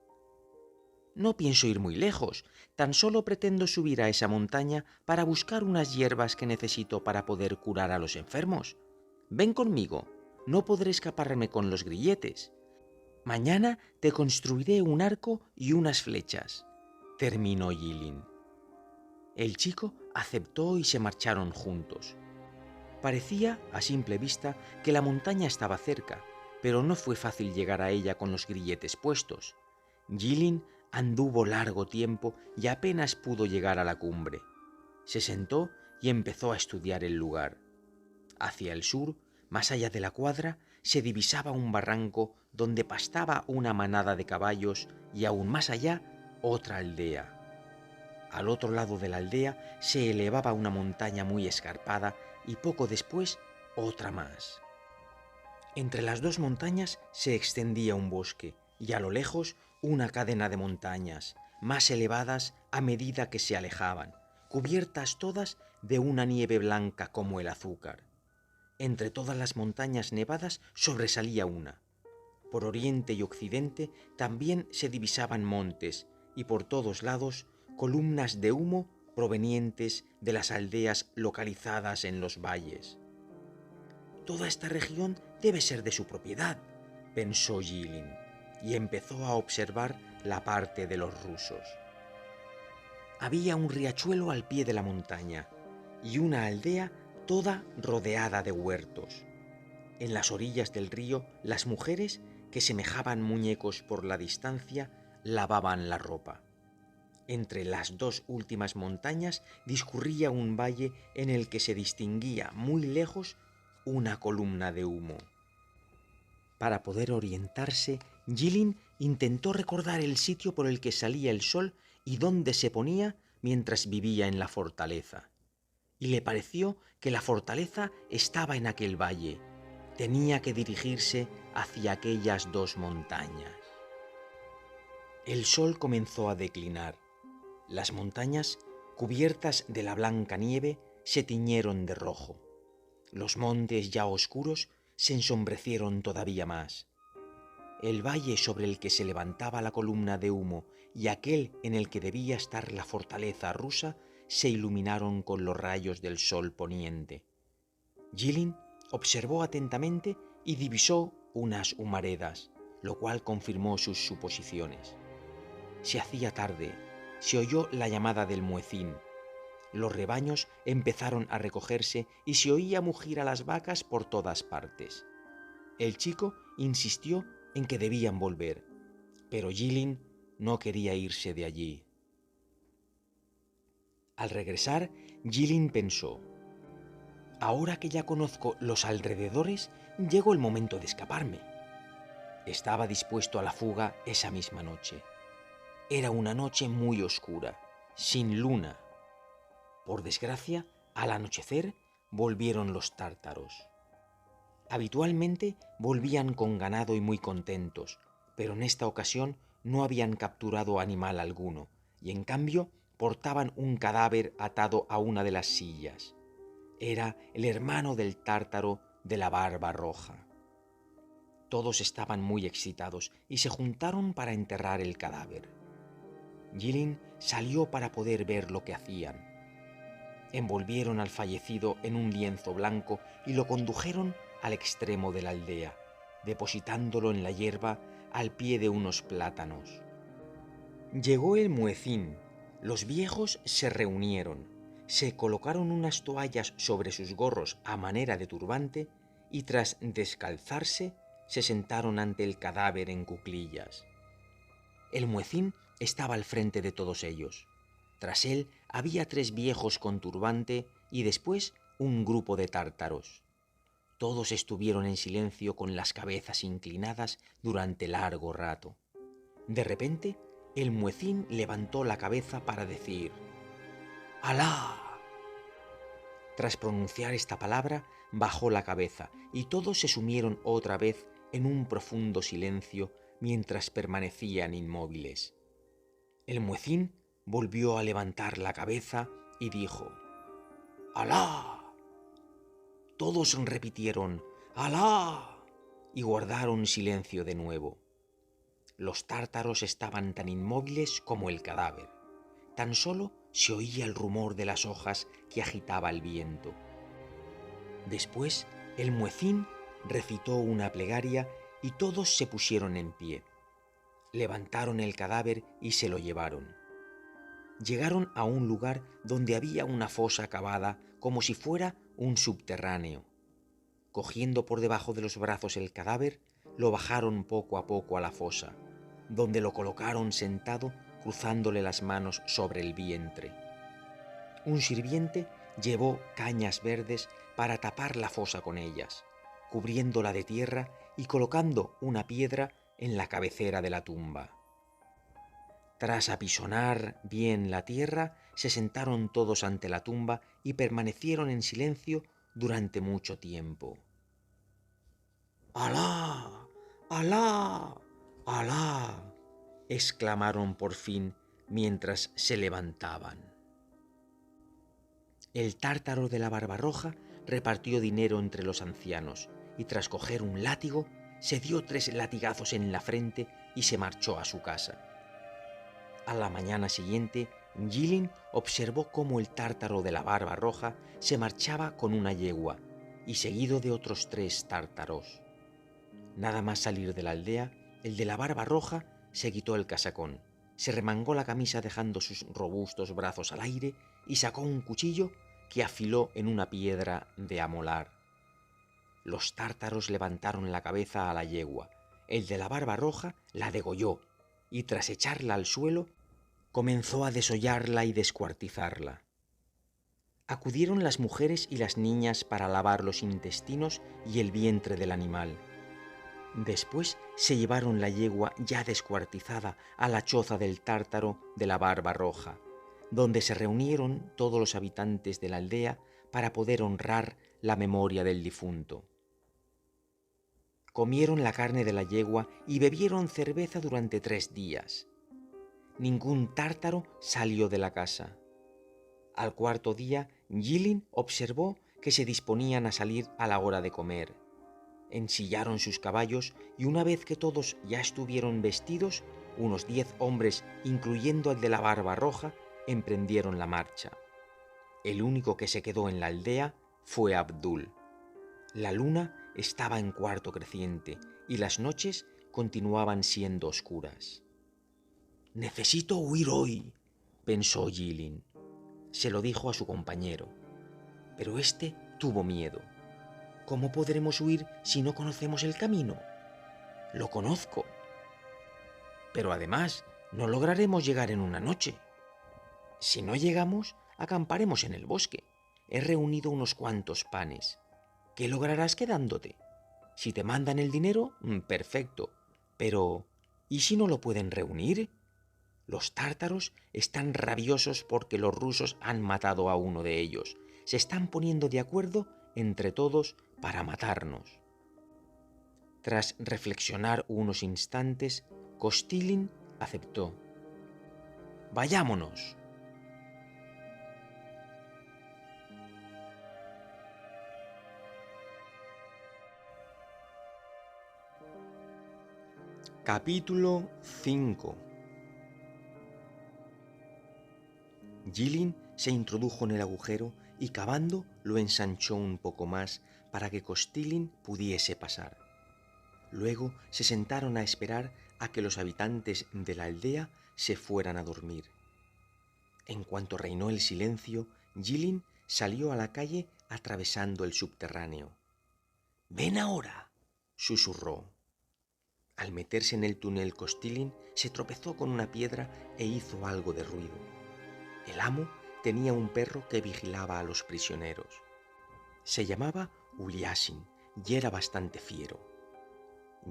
A: «No pienso ir muy lejos, tan solo pretendo subir a esa montaña para buscar unas hierbas que necesito para poder curar a los enfermos. Ven conmigo, no podré escaparme con los grilletes. Mañana te construiré un arco y unas flechas», terminó Jilin. El chico aceptó y se marcharon juntos. Parecía, a simple vista, que la montaña estaba cerca, pero no fue fácil llegar a ella con los grilletes puestos. Jilin anduvo largo tiempo y apenas pudo llegar a la cumbre. Se sentó y empezó a estudiar el lugar. Hacia el sur, más allá de la cuadra, se divisaba un barranco donde pastaba una manada de caballos y aún más allá otra aldea. Al otro lado de la aldea se elevaba una montaña muy escarpada y poco después otra más. Entre las dos montañas se extendía un bosque y a lo lejos una cadena de montañas, más elevadas a medida que se alejaban, cubiertas todas de una nieve blanca como el azúcar. Entre todas las montañas nevadas sobresalía una. Por oriente y occidente también se divisaban montes y por todos lados columnas de humo provenientes de las aldeas localizadas en los valles. «Toda esta región debe ser de su propiedad», pensó Jilin, y empezó a observar la parte de los rusos. Había un riachuelo al pie de la montaña y una aldea toda rodeada de huertos. En las orillas del río, las mujeres, que semejaban muñecos por la distancia, lavaban la ropa. Entre las dos últimas montañas discurría un valle en el que se distinguía muy lejos una columna de humo. Para poder orientarse, Jilin intentó recordar el sitio por el que salía el sol y dónde se ponía mientras vivía en la fortaleza. Y le pareció que la fortaleza estaba en aquel valle. Tenía que dirigirse hacia aquellas dos montañas. El sol comenzó a declinar. Las montañas, cubiertas de la blanca nieve, se tiñeron de rojo. Los montes ya oscuros se ensombrecieron todavía más. El valle sobre el que se levantaba la columna de humo y aquel en el que debía estar la fortaleza rusa se iluminaron con los rayos del sol poniente. Jilin observó atentamente y divisó unas humaredas, lo cual confirmó sus suposiciones. Se hacía tarde, se oyó la llamada del muecín. Los rebaños empezaron a recogerse y se oía mugir a las vacas por todas partes. El chico insistió en que debían volver, pero Jilin no quería irse de allí. Al regresar, Jilin pensó: «Ahora que ya conozco los alrededores, llegó el momento de escaparme». Estaba dispuesto a la fuga esa misma noche. Era una noche muy oscura, sin luna. Por desgracia, al anochecer volvieron los tártaros. Habitualmente volvían con ganado y muy contentos, pero en esta ocasión no habían capturado animal alguno, y en cambio portaban un cadáver atado a una de las sillas. Era el hermano del tártaro de la barba roja. Todos estaban muy excitados y se juntaron para enterrar el cadáver. Jilin salió para poder ver lo que hacían. Envolvieron al fallecido en un lienzo blanco y lo condujeron al extremo de la aldea, depositándolo en la hierba al pie de unos plátanos. Llegó el muecín. Los viejos se reunieron, se colocaron unas toallas sobre sus gorros a manera de turbante y tras descalzarse se sentaron ante el cadáver en cuclillas. El muecín estaba al frente de todos ellos. Tras él había 3 viejos con turbante y después un grupo de tártaros. Todos estuvieron en silencio con las cabezas inclinadas durante largo rato. De repente, el muecín levantó la cabeza para decir «¡Alá!». Tras pronunciar esta palabra, bajó la cabeza y todos se sumieron otra vez en un profundo silencio mientras permanecían inmóviles. El muecín volvió a levantar la cabeza y dijo «¡Alá!». Todos repitieron «¡Alá!» y guardaron silencio de nuevo. Los tártaros estaban tan inmóviles como el cadáver. Tan solo se oía el rumor de las hojas que agitaba el viento. Después, el muecín recitó una plegaria y todos se pusieron en pie. Levantaron el cadáver y se lo llevaron. Llegaron a un lugar donde había una fosa cavada como si fuera un subterráneo. Cogiendo por debajo de los brazos el cadáver, lo bajaron poco a poco a la fosa, donde lo colocaron sentado cruzándole las manos sobre el vientre. Un sirviente llevó cañas verdes para tapar la fosa con ellas, cubriéndola de tierra y colocando una piedra en la cabecera de la tumba. Tras apisonar bien la tierra, se sentaron todos ante la tumba y permanecieron en silencio durante mucho tiempo. «¡Alá! ¡Alá! ¡Alá!», exclamaron por fin mientras se levantaban. El tártaro de la barba roja repartió dinero entre los ancianos y tras coger un látigo se dio 3 latigazos en la frente y se marchó a su casa. A la mañana siguiente, Jilin observó cómo el tártaro de la barba roja se marchaba con una yegua y seguido de otros 3 tártaros. Nada más salir de la aldea, el de la barba roja se quitó el casacón, se remangó la camisa dejando sus robustos brazos al aire y sacó un cuchillo que afiló en una piedra de amolar. Los tártaros levantaron la cabeza a la yegua, el de la barba roja la degolló y tras echarla al suelo comenzó a desollarla y descuartizarla. Acudieron las mujeres y las niñas para lavar los intestinos y el vientre del animal. Después se llevaron la yegua ya descuartizada a la choza del tártaro de la barba roja, donde se reunieron todos los habitantes de la aldea para poder honrar la memoria del difunto. Comieron la carne de la yegua y bebieron cerveza durante 3 días. Ningún tártaro salió de la casa. Al 4.º día, Jilin observó que se disponían a salir a la hora de comer. Ensillaron sus caballos y una vez que todos ya estuvieron vestidos, unos 10 hombres, incluyendo al de la barba roja, emprendieron la marcha. El único que se quedó en la aldea fue Abdul. La luna estaba en cuarto creciente y las noches continuaban siendo oscuras. «Necesito huir hoy», pensó Jilin. Se lo dijo a su compañero, pero este tuvo miedo. «¿Cómo podremos huir si no conocemos el camino?». «Lo conozco. Pero además, no lograremos llegar en una noche. Si no llegamos, acamparemos en el bosque. He reunido unos cuantos panes. ¿Qué lograrás quedándote? Si te mandan el dinero, perfecto. Pero, ¿y si no lo pueden reunir? Los tártaros están rabiosos porque los rusos han matado a uno de ellos. Se están poniendo de acuerdo entre todos para matarnos». Tras reflexionar unos instantes, Kostilin aceptó. «Vayámonos». Capítulo 5. Jilin se introdujo en el agujero y cavando lo ensanchó un poco más para que Kostilin pudiese pasar. Luego se sentaron a esperar a que los habitantes de la aldea se fueran a dormir. En cuanto reinó el silencio, Jilin salió a la calle atravesando el subterráneo. «Ven ahora», susurró. Al meterse en el túnel, Kostilin se tropezó con una piedra e hizo algo de ruido. El amo tenía un perro que vigilaba a los prisioneros. Se llamaba Uliasin y era bastante fiero.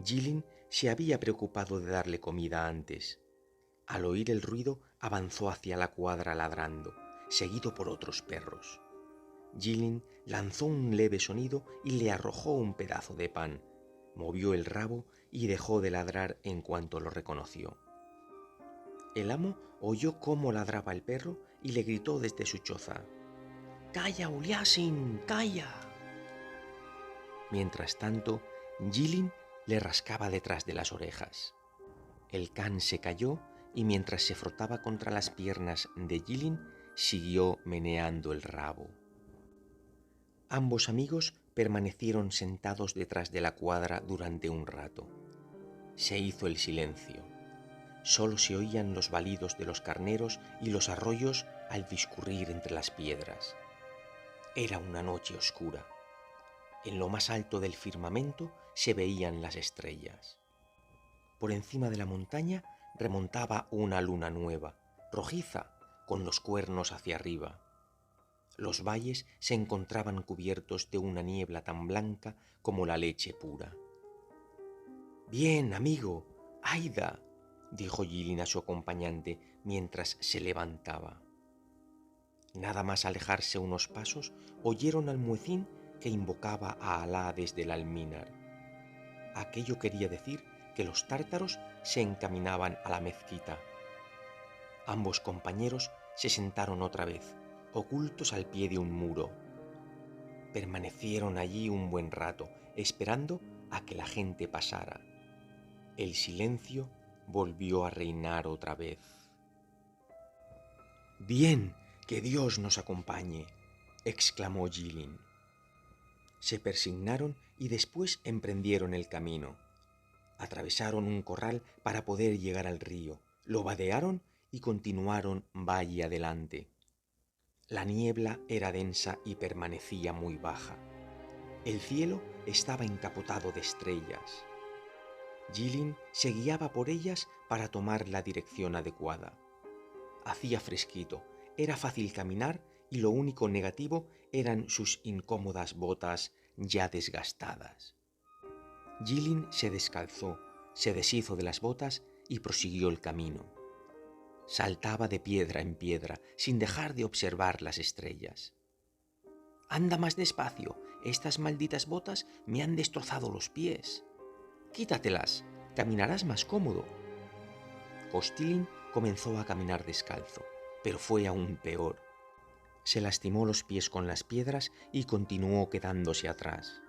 A: Jilin se había preocupado de darle comida antes. Al oír el ruido avanzó hacia la cuadra ladrando, seguido por otros perros. Jilin lanzó un leve sonido y le arrojó un pedazo de pan, movió el rabo y dejó de ladrar en cuanto lo reconoció. El amo oyó cómo ladraba el perro y le gritó desde su choza: «¡Calla, Uliasin! ¡Calla!». Mientras tanto, Jilin le rascaba detrás de las orejas. El can se calló y mientras se frotaba contra las piernas de Jilin, siguió meneando el rabo. Ambos amigos permanecieron sentados detrás de la cuadra durante un rato. Se hizo el silencio. Solo se oían los balidos de los carneros y los arroyos al discurrir entre las piedras. Era una noche oscura. En lo más alto del firmamento se veían las estrellas. Por encima de la montaña remontaba una luna nueva, rojiza, con los cuernos hacia arriba. Los valles se encontraban cubiertos de una niebla tan blanca como la leche pura. «Bien, amigo, Aida», dijo Jilin a su acompañante mientras se levantaba. Nada más alejarse unos pasos, oyeron al muecín que invocaba a Alá desde el almínar. Aquello quería decir que los tártaros se encaminaban a la mezquita. Ambos compañeros se sentaron otra vez, ocultos al pie de un muro. Permanecieron allí un buen rato, esperando a que la gente pasara. El silencio volvió a reinar otra vez. «Bien, que Dios nos acompañe», exclamó Jilin. Se persignaron y después emprendieron el camino. Atravesaron un corral para poder llegar al río, lo vadearon y continuaron valle adelante. La niebla era densa y permanecía muy baja. El cielo estaba encapotado de estrellas. Jilin se guiaba por ellas para tomar la dirección adecuada. Hacía fresquito, era fácil caminar y lo único negativo eran sus incómodas botas ya desgastadas. Jilin se descalzó, se deshizo de las botas y prosiguió el camino. Saltaba de piedra en piedra sin dejar de observar las estrellas. «Anda más despacio, estas malditas botas me han destrozado los pies». «Quítatelas, caminarás más cómodo». Kostilin comenzó a caminar descalzo, pero fue aún peor. Se lastimó los pies con las piedras y continuó quedándose atrás.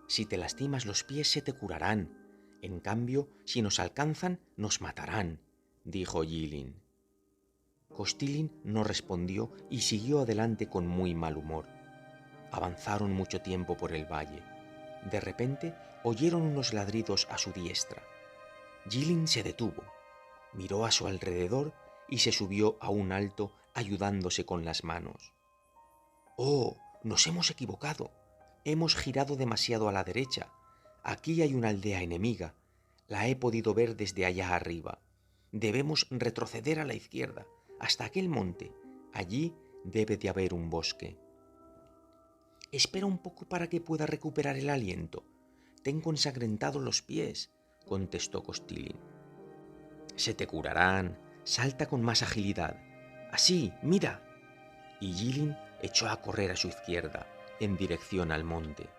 A: «Si te lastimas los pies se te curarán, en cambio, si nos alcanzan, nos matarán», dijo Jilin. Kostilin no respondió y siguió adelante con muy mal humor. Avanzaron mucho tiempo por el valle. De repente oyeron unos ladridos a su diestra. Jilin se detuvo, miró a su alrededor y se subió a un alto ayudándose con las manos. «Oh, nos hemos equivocado. Hemos girado demasiado a la derecha. Aquí hay una aldea enemiga. La he podido ver desde allá arriba. Debemos retroceder a la izquierda, hasta aquel monte. Allí debe de haber un bosque». «Espera un poco para que pueda recuperar el aliento. Tengo ensangrentados los pies», contestó Kostilin. «Se te curarán. Salta con más agilidad. Así, mira». Y Jilin echó a correr a su izquierda, en dirección al monte.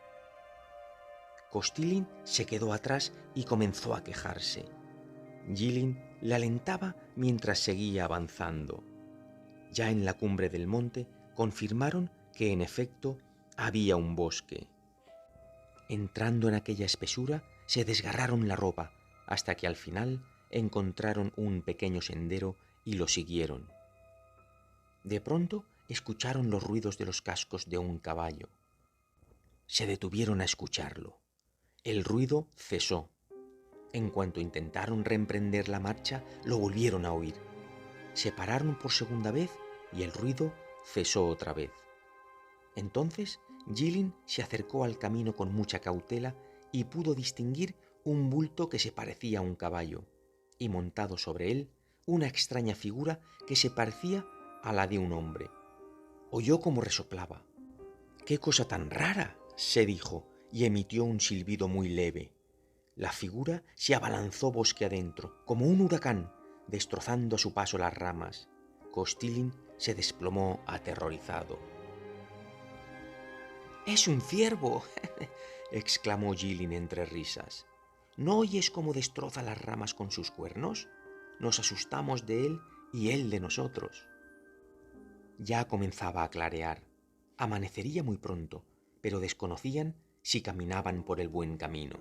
A: Kostilin se quedó atrás y comenzó a quejarse. Jilin le alentaba mientras seguía avanzando. Ya en la cumbre del monte confirmaron que en efecto había un bosque. Entrando en aquella espesura se desgarraron la ropa hasta que al final encontraron un pequeño sendero y lo siguieron. De pronto escucharon los ruidos de los cascos de un caballo. Se detuvieron a escucharlo. El ruido cesó. En cuanto intentaron reemprender la marcha, lo volvieron a oír. Se pararon por segunda vez y el ruido cesó otra vez. Entonces Jilin se acercó al camino con mucha cautela y pudo distinguir un bulto que se parecía a un caballo, y montado sobre él, una extraña figura que se parecía a la de un hombre. Oyó cómo resoplaba. «¡Qué cosa tan rara!», se dijo, y emitió un silbido muy leve. La figura se abalanzó bosque adentro, como un huracán, destrozando a su paso las ramas. Costilin se desplomó aterrorizado. «¡Es un ciervo!» exclamó Gilin entre risas. ¿No oyes cómo destroza las ramas con sus cuernos? Nos asustamos de él y él de nosotros. Ya comenzaba a clarear. Amanecería muy pronto, pero desconocían si caminaban por el buen camino.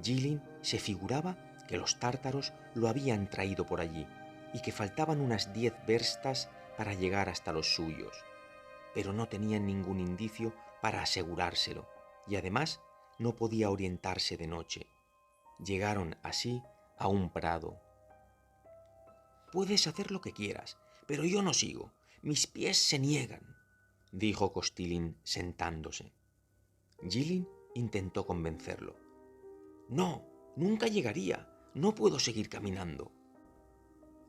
A: Gilin se figuraba que los tártaros lo habían traído por allí y que faltaban unas 10 verstas para llegar hasta los suyos, pero no tenían ningún indicio para asegurárselo y además no podía orientarse de noche. Llegaron así a un prado. «Puedes hacer lo que quieras, pero yo no sigo. Mis pies se niegan», dijo Costilin sentándose. Gilin intentó convencerlo. «No, nunca llegaría. No puedo seguir caminando».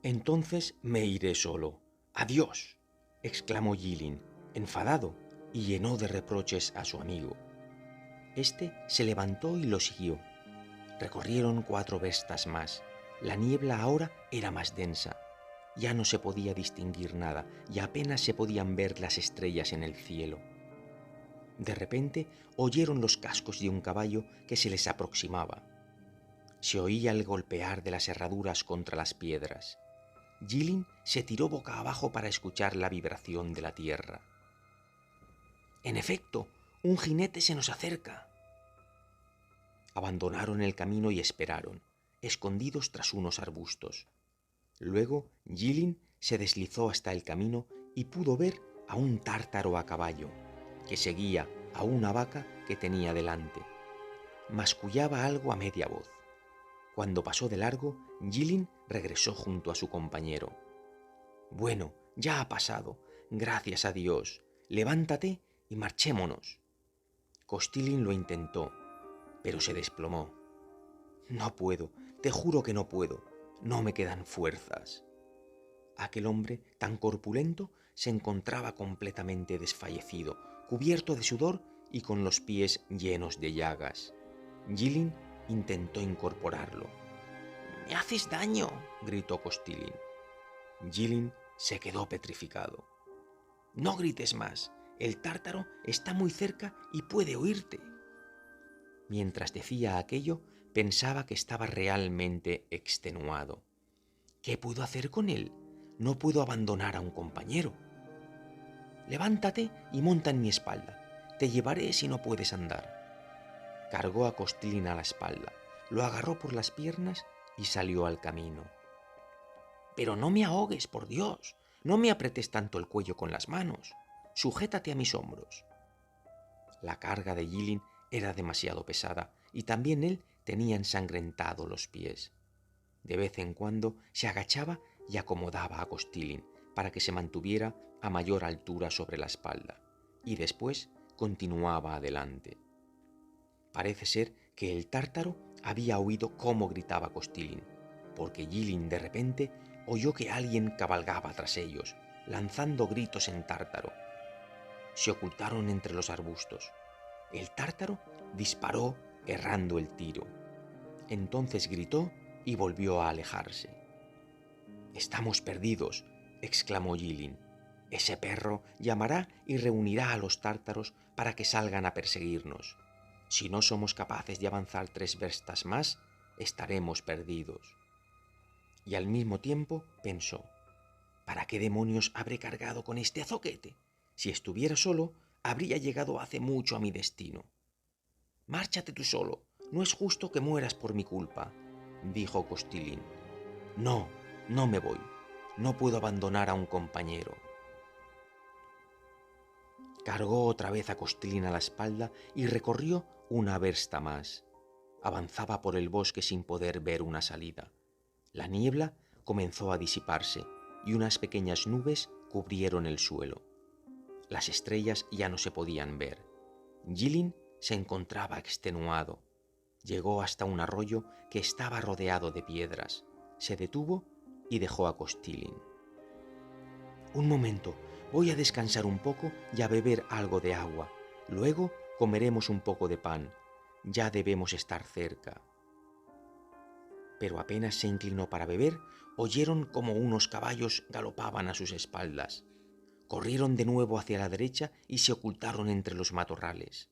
A: «Entonces me iré solo. Adiós», exclamó Gilin, enfadado, y llenó de reproches a su amigo. Este se levantó y lo siguió. Recorrieron 4 verstas más. La niebla ahora era más densa. Ya no se podía distinguir nada y apenas se podían ver las estrellas en el cielo. De repente oyeron los cascos de un caballo que se les aproximaba. Se oía el golpear de las herraduras contra las piedras. Gilin se tiró boca abajo para escuchar la vibración de la tierra. «En efecto, un jinete se nos acerca». Abandonaron el camino y esperaron, escondidos tras unos arbustos. Luego Gilin se deslizó hasta el camino y pudo ver a un tártaro a caballo, que seguía a una vaca que tenía delante. Mascullaba algo a media voz. Cuando pasó de largo, Gilin regresó junto a su compañero. «Bueno, ya ha pasado. Gracias a Dios. Levántate y marchémonos». Costilin lo intentó, pero se desplomó. «No puedo, te juro que no puedo. No me quedan fuerzas». Aquel hombre tan corpulento se encontraba completamente desfallecido, cubierto de sudor y con los pies llenos de llagas. Gilin intentó incorporarlo. «¡Me haces daño!», gritó Costilin. Gilin se quedó petrificado. «No grites más. El tártaro está muy cerca y puede oírte». Mientras decía aquello, pensaba que estaba realmente extenuado. ¿Qué puedo hacer con él? No puedo abandonar a un compañero. «Levántate y monta en mi espalda. Te llevaré si no puedes andar». Cargó a Costilin a la espalda, lo agarró por las piernas y salió al camino. «Pero no me ahogues, por Dios. No me apretes tanto el cuello con las manos. Sujétate a mis hombros». La carga de Gilin era demasiado pesada y también él tenía ensangrentado los pies. De vez en cuando se agachaba y acomodaba a Costilin para que se mantuviera a mayor altura sobre la espalda, y después continuaba adelante. Parece ser que el tártaro había oído cómo gritaba Costilin, porque Gilin de repente oyó que alguien cabalgaba tras ellos, lanzando gritos en tártaro. Se ocultaron entre los arbustos. El tártaro disparó errando el tiro. Entonces gritó y volvió a alejarse. «Estamos perdidos», exclamó Gilin. «Ese perro llamará y reunirá a los tártaros para que salgan a perseguirnos. Si no somos capaces de avanzar 3 verstas más, estaremos perdidos». Y al mismo tiempo pensó: «¿Para qué demonios habré cargado con este azoquete? Si estuviera solo, habría llegado hace mucho a mi destino». «Márchate tú solo. No es justo que mueras por mi culpa», dijo Costilin. «No, no me voy. No puedo abandonar a un compañero». Cargó otra vez a Costilin a la espalda y recorrió una versta más. Avanzaba por el bosque sin poder ver una salida. La niebla comenzó a disiparse y unas pequeñas nubes cubrieron el suelo. Las estrellas ya no se podían ver. Gilin se encontraba extenuado. Llegó hasta un arroyo que estaba rodeado de piedras. Se detuvo y dejó a Costilin. «Un momento, voy a descansar un poco y a beber algo de agua. Luego comeremos un poco de pan, ya debemos estar cerca. Pero apenas se inclinó para beber, oyeron como unos caballos galopaban a sus espaldas. Corrieron de nuevo hacia la derecha y se ocultaron entre los matorrales.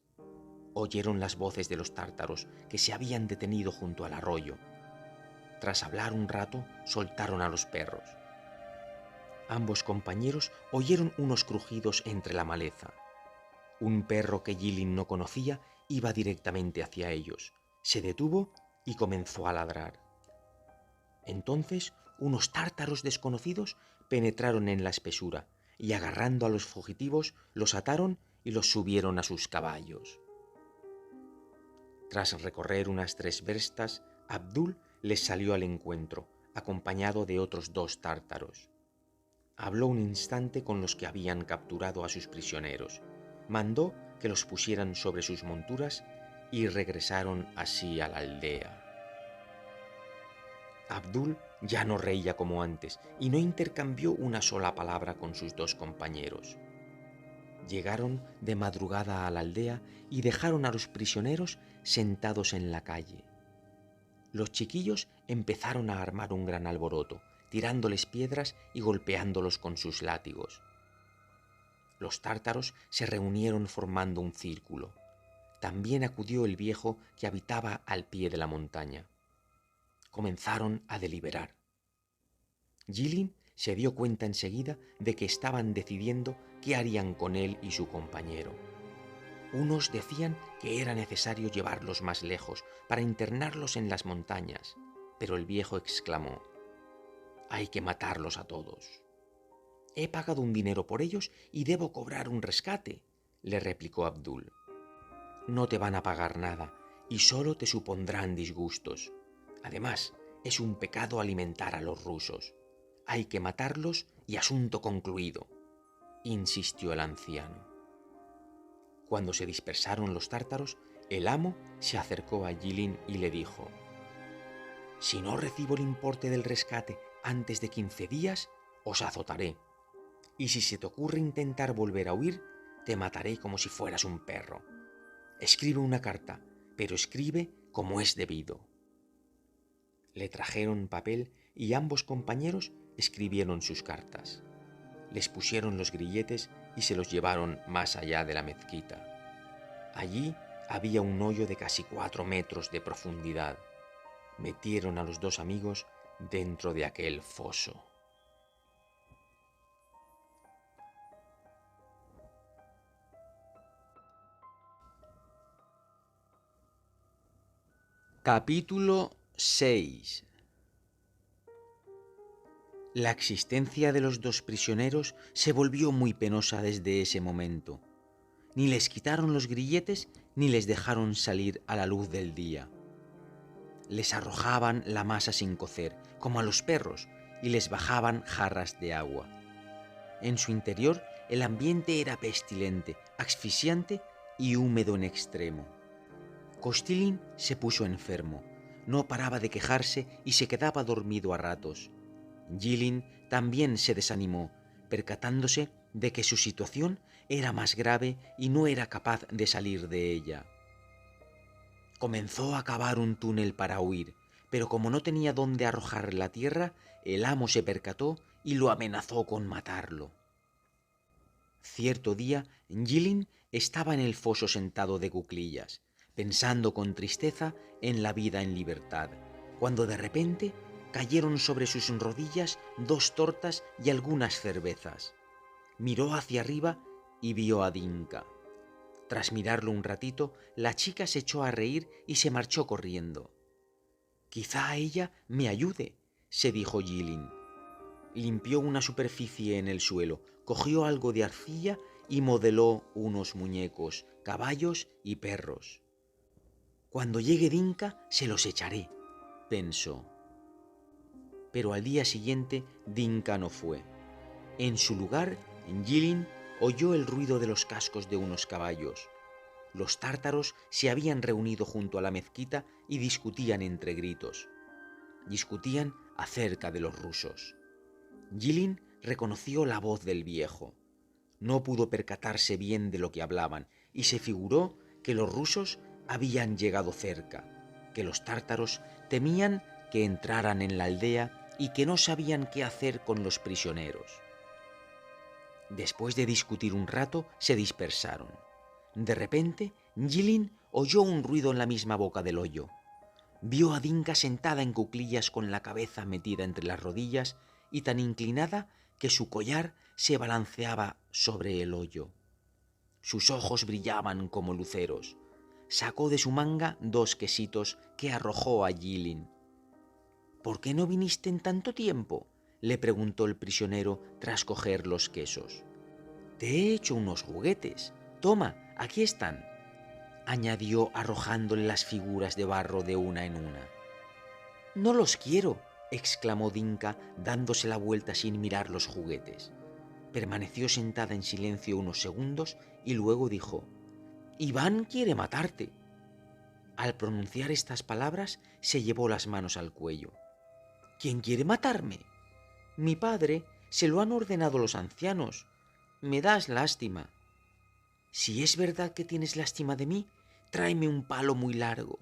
A: Oyeron las voces de los tártaros que se habían detenido junto al arroyo. Tras hablar un rato, soltaron a los perros. Ambos compañeros oyeron unos crujidos entre la maleza. Un perro que Jilin no conocía iba directamente hacia ellos. Se detuvo y comenzó a ladrar. Entonces, unos tártaros desconocidos penetraron en la espesura y agarrando a los fugitivos, los ataron y los subieron a sus caballos. Tras recorrer unas 3 verstas, Abdul les salió al encuentro, acompañado de otros 2 tártaros. Habló un instante con los que habían capturado a sus prisioneros, mandó que los pusieran sobre sus monturas y regresaron así a la aldea. Abdul ya no reía como antes y no intercambió una sola palabra con sus 2 compañeros. Llegaron de madrugada a la aldea y dejaron a los prisioneros sentados en la calle. Los chiquillos empezaron a armar un gran alboroto, tirándoles piedras y golpeándolos con sus látigos. Los tártaros se reunieron formando un círculo. También acudió el viejo que habitaba al pie de la montaña. Comenzaron a deliberar. Jilin se dio cuenta enseguida de que estaban decidiendo qué harían con él y su compañero. Unos decían que era necesario llevarlos más lejos para internarlos en las montañas, pero el viejo exclamó: «Hay que matarlos a todos». «He pagado un dinero por ellos y debo cobrar un rescate», le replicó Abdul. «No te van a pagar nada y solo te supondrán disgustos. Además, es un pecado alimentar a los rusos. Hay que matarlos y asunto concluido», insistió el anciano. Cuando se dispersaron los tártaros, el amo se acercó a Jilin y le dijo: «Si no recibo el importe del rescate antes de 15 días, os azotaré. Y si se te ocurre intentar volver a huir, te mataré como si fueras un perro. Escribe una carta, pero escribe como es debido». Le trajeron papel y ambos compañeros escribieron sus cartas. Les pusieron los grilletes y se los llevaron más allá de la mezquita. Allí había un hoyo de casi 4 metros de profundidad. Metieron a los 2 amigos dentro de aquel foso. Capítulo 6. La existencia de los 2 prisioneros se volvió muy penosa desde ese momento. Ni les quitaron los grilletes ni les dejaron salir a la luz del día. Les arrojaban la masa sin cocer, como a los perros, y les bajaban jarras de agua. En su interior el ambiente era pestilente, asfixiante y húmedo en extremo. Kostilin se puso enfermo, no paraba de quejarse y se quedaba dormido a ratos. Jilin también se desanimó, percatándose de que su situación era más grave y no era capaz de salir de ella. Comenzó a cavar un túnel para huir, pero como no tenía dónde arrojar la tierra, el amo se percató y lo amenazó con matarlo. Cierto día, Jilin estaba en el foso sentado de cuclillas, pensando con tristeza en la vida en libertad, cuando de repente cayeron sobre sus rodillas 2 tortas y algunas cervezas. Miró hacia arriba y vio a Dinka. Tras mirarlo un ratito, la chica se echó a reír y se marchó corriendo. «Quizá ella me ayude», se dijo Jilin. Limpió una superficie en el suelo, cogió algo de arcilla y modeló unos muñecos, caballos y perros. «Cuando llegue Dinka se los echaré», pensó. Pero al día siguiente Dinka no fue. En su lugar, Jilin oyó el ruido de los cascos de unos caballos. Los tártaros se habían reunido junto a la mezquita y discutían entre gritos. Discutían acerca de los rusos. Jilin reconoció la voz del viejo. No pudo percatarse bien de lo que hablaban y se figuró que los rusos habían llegado cerca, que los tártaros temían que entraran en la aldea y que no sabían qué hacer con los prisioneros. Después de discutir un rato, se dispersaron. De repente, Jilin oyó un ruido en la misma boca del hoyo. Vio a Dinka sentada en cuclillas con la cabeza metida entre las rodillas y tan inclinada que su collar se balanceaba sobre el hoyo. Sus ojos brillaban como luceros. Sacó de su manga 2 quesitos que arrojó a Jilin. «¿Por qué no viniste en tanto tiempo?», le preguntó el prisionero tras coger los quesos. «Te he hecho unos juguetes. Toma, aquí están», añadió arrojándole las figuras de barro de una en una. «No los quiero», exclamó Dinka dándose la vuelta sin mirar los juguetes. Permaneció sentada en silencio unos segundos y luego dijo: «Iván quiere matarte». Al pronunciar estas palabras se llevó las manos al cuello. «¿Quién quiere matarme?». «Mi padre, se lo han ordenado los ancianos. Me das lástima». «Si es verdad que tienes lástima de mí, tráeme un palo muy largo».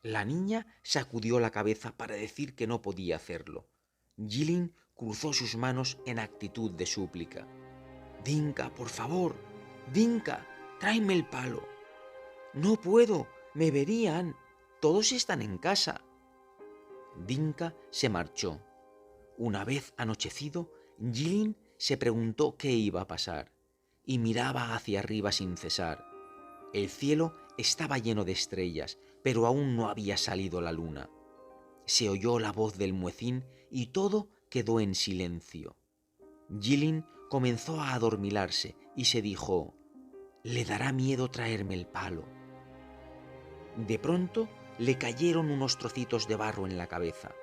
A: La niña sacudió la cabeza para decir que no podía hacerlo. Jilin cruzó sus manos en actitud de súplica. «Dinka, por favor, Dinka, tráeme el palo». «No puedo, me verían. Todos están en casa». Dinka se marchó. Una vez anochecido, Jilin se preguntó qué iba a pasar y miraba hacia arriba sin cesar. El cielo estaba lleno de estrellas, pero aún no había salido la luna. Se oyó la voz del muecín y todo quedó en silencio. Jilin comenzó a adormilarse y se dijo: «Le dará miedo traerme el palo». De pronto le cayeron unos trocitos de barro en la cabeza.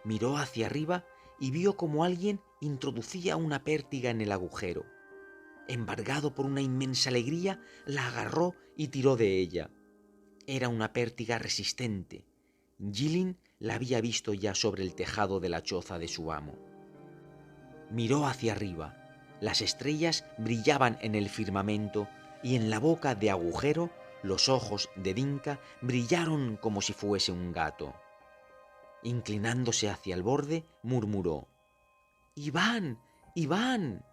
A: Miró hacia arriba y vio como alguien introducía una pértiga en el agujero. Embargado por una inmensa alegría, la agarró y tiró de ella. Era una pértiga resistente. Jilin la había visto ya sobre el tejado de la choza de su amo. Miró hacia arriba. Las estrellas brillaban en el firmamento y en la boca de agujero los ojos de Dinka brillaron como si fuese un gato. Inclinándose hacia el borde, murmuró: «¡Iván! ¡Iván!»,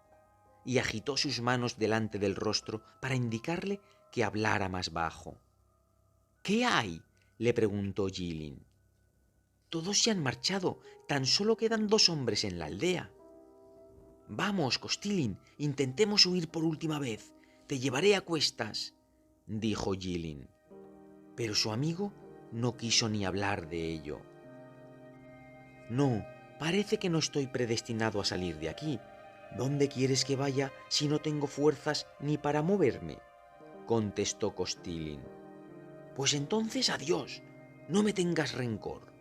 A: y agitó sus manos delante del rostro para indicarle que hablara más bajo. «¿Qué hay?», le preguntó Jilin. «Todos se han marchado, tan solo quedan 2 hombres en la aldea». «Vamos, Kostilin, intentemos huir por última vez. Te llevaré a cuestas», dijo Jilin. Pero su amigo no quiso ni hablar de ello. «No, parece que no estoy predestinado a salir de aquí. ¿Dónde quieres que vaya si no tengo fuerzas ni para moverme?», contestó Kostilin. «Pues entonces adiós, no me tengas rencor».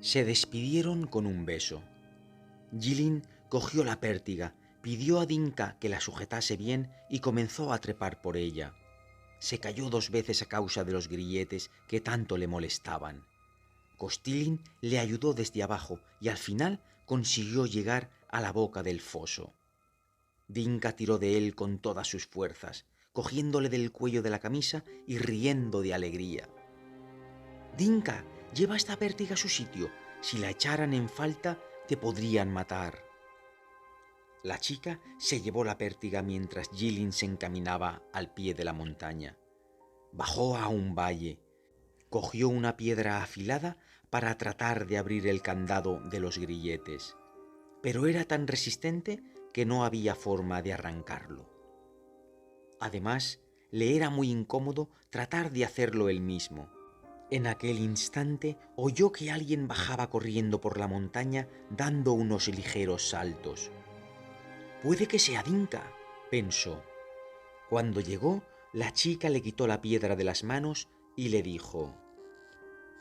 A: Se despidieron con un beso. Jilin cogió la pértiga, pidió a Dinka que la sujetase bien y comenzó a trepar por ella. Se cayó 2 veces a causa de los grilletes que tanto le molestaban. Kostilin le ayudó desde abajo y al final consiguió llegar a la boca del foso. Dinka tiró de él con todas sus fuerzas, cogiéndole del cuello de la camisa y riendo de alegría. «Dinka, lleva esta pértiga a su sitio. Si la echaran en falta, te podrían matar». La chica se llevó la pértiga mientras Jilin se encaminaba al pie de la montaña. Bajó a un valle. Cogió una piedra afilada para tratar de abrir el candado de los grilletes, pero era tan resistente que no había forma de arrancarlo. Además, le era muy incómodo tratar de hacerlo él mismo. En aquel instante oyó que alguien bajaba corriendo por la montaña dando unos ligeros saltos. «Puede que sea Dinka», pensó. Cuando llegó, la chica le quitó la piedra de las manos y le dijo: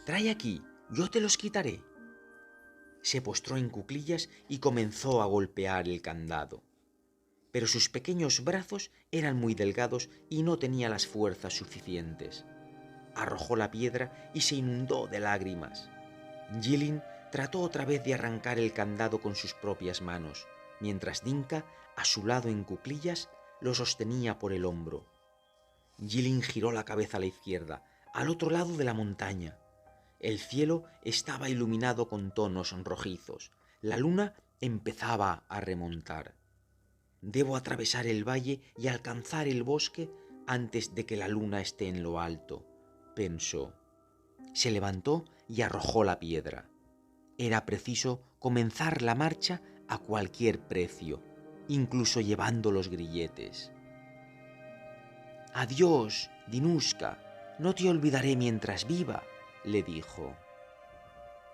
A: «Trae aquí, yo te los quitaré». Se postró en cuclillas y comenzó a golpear el candado. Pero sus pequeños brazos eran muy delgados y no tenía las fuerzas suficientes. Arrojó la piedra y se inundó de lágrimas. Jilin trató otra vez de arrancar el candado con sus propias manos, mientras Dinka, a su lado en cuclillas, lo sostenía por el hombro. Jilin giró la cabeza a la izquierda, al otro lado de la montaña. El cielo estaba iluminado con tonos rojizos. La luna empezaba a remontar. Debo atravesar el valle y alcanzar el bosque antes de que la luna esté en lo alto, pensó. Se levantó y arrojó la piedra. Era preciso comenzar la marcha a cualquier precio, incluso llevando los grilletes. «Adiós, Dinushka, no te olvidaré mientras viva», le dijo.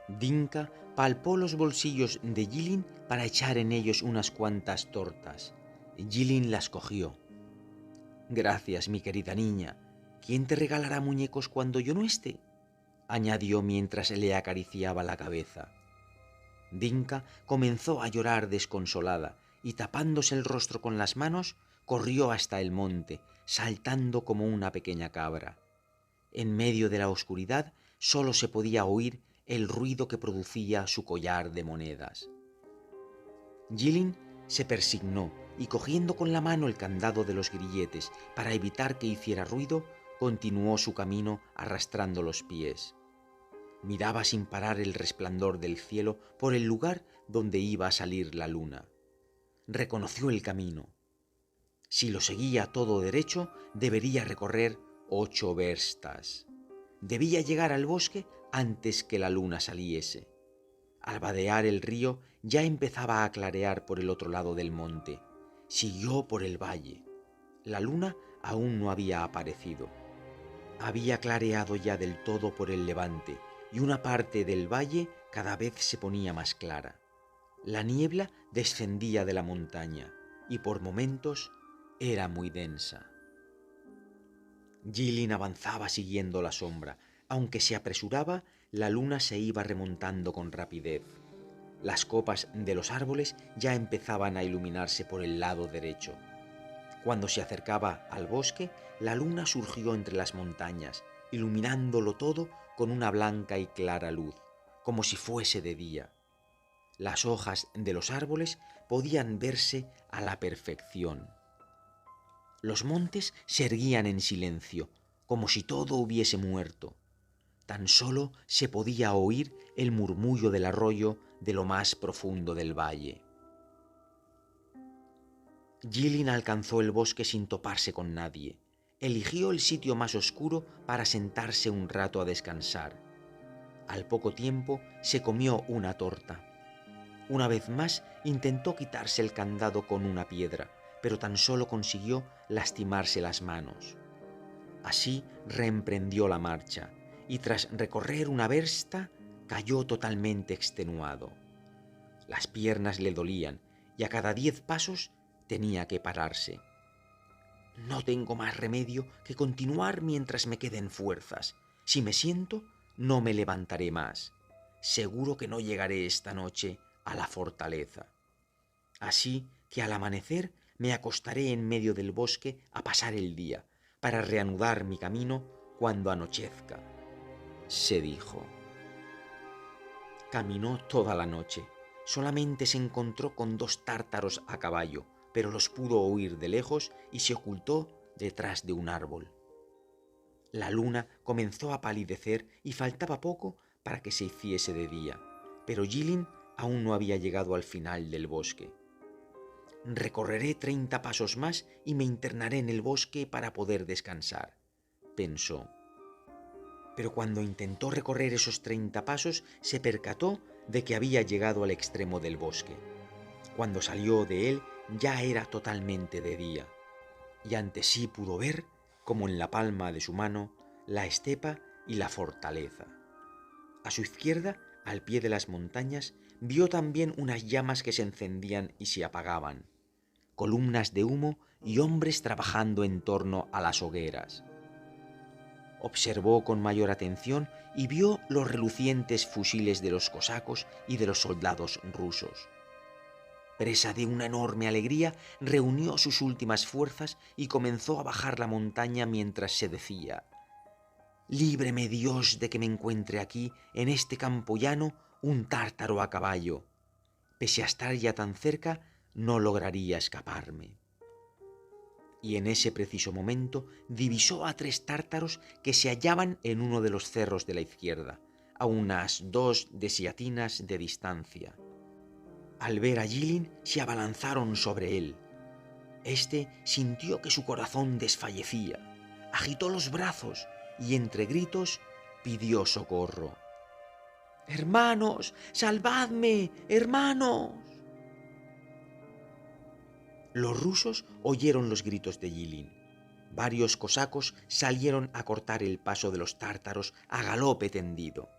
A: Dinka palpó los bolsillos de Jilin para echar en ellos unas cuantas tortas. Jilin las cogió. «Gracias, mi querida niña. ¿Quién te regalará muñecos cuando yo no esté?», añadió mientras le acariciaba la cabeza. Dinka comenzó a llorar desconsolada y tapándose el rostro con las manos, corrió hasta el monte, saltando como una pequeña cabra. En medio de la oscuridad solo se podía oír el ruido que producía su collar de monedas. Jilin se persignó y cogiendo con la mano el candado de los grilletes para evitar que hiciera ruido, continuó su camino arrastrando los pies. Miraba sin parar el resplandor del cielo por el lugar donde iba a salir la luna. Reconoció el camino. Si lo seguía todo derecho, debería recorrer 8 verstas. Debía llegar al bosque antes que la luna saliese. Al vadear el río ya empezaba a clarear por el otro lado del monte. Siguió por el valle. La luna aún no había aparecido. Había clareado ya del todo por el levante y una parte del valle cada vez se ponía más clara. La niebla descendía de la montaña y por momentos era muy densa. Jilin avanzaba siguiendo la sombra. Aunque se apresuraba, la luna se iba remontando con rapidez. Las copas de los árboles ya empezaban a iluminarse por el lado derecho. Cuando se acercaba al bosque, la luna surgió entre las montañas, iluminándolo todo con una blanca y clara luz, como si fuese de día. Las hojas de los árboles podían verse a la perfección. Los montes se erguían en silencio, como si todo hubiese muerto. Tan solo se podía oír el murmullo del arroyo de lo más profundo del valle. Jilin alcanzó el bosque sin toparse con nadie. Eligió el sitio más oscuro para sentarse un rato a descansar. Al poco tiempo se comió una torta. Una vez más intentó quitarse el candado con una piedra, pero tan solo consiguió lastimarse las manos. Así reemprendió la marcha y tras recorrer una versta cayó totalmente extenuado. Las piernas le dolían y a cada 10 pasos tenía que pararse. «No tengo más remedio que continuar mientras me queden fuerzas. Si me siento, no me levantaré más. Seguro que no llegaré esta noche a la fortaleza. Así que al amanecer me acostaré en medio del bosque a pasar el día, para reanudar mi camino cuando anochezca», se dijo. Caminó toda la noche. Solamente se encontró con 2 tártaros a caballo, pero los pudo oír de lejos y se ocultó detrás de un árbol. La luna comenzó a palidecer y faltaba poco para que se hiciese de día, pero Jilin aún no había llegado al final del bosque. «Recorreré 30 pasos más y me internaré en el bosque para poder descansar», pensó. Pero cuando intentó recorrer esos 30 pasos, se percató de que había llegado al extremo del bosque. Cuando salió de él, ya era totalmente de día, y ante sí pudo ver, como en la palma de su mano, la estepa y la fortaleza. A su izquierda, al pie de las montañas, vio también unas llamas que se encendían y se apagaban, columnas de humo y hombres trabajando en torno a las hogueras. Observó con mayor atención y vio los relucientes fusiles de los cosacos y de los soldados rusos. Presa de una enorme alegría, reunió sus últimas fuerzas y comenzó a bajar la montaña mientras se decía: «Líbreme Dios de que me encuentre aquí, en este campo llano, un tártaro a caballo. Pese a estar ya tan cerca, no lograría escaparme». y en ese preciso momento divisó a 3 tártaros que se hallaban en uno de los cerros de la izquierda, a unas 2 desiatinas de distancia. Al ver a Yilin se abalanzaron sobre él. Este sintió que su corazón desfallecía, agitó los brazos y entre gritos pidió socorro. «¡Hermanos, salvadme! ¡Hermanos!». Los rusos oyeron los gritos de Yilin. Varios cosacos salieron a cortar el paso de los tártaros a galope tendido.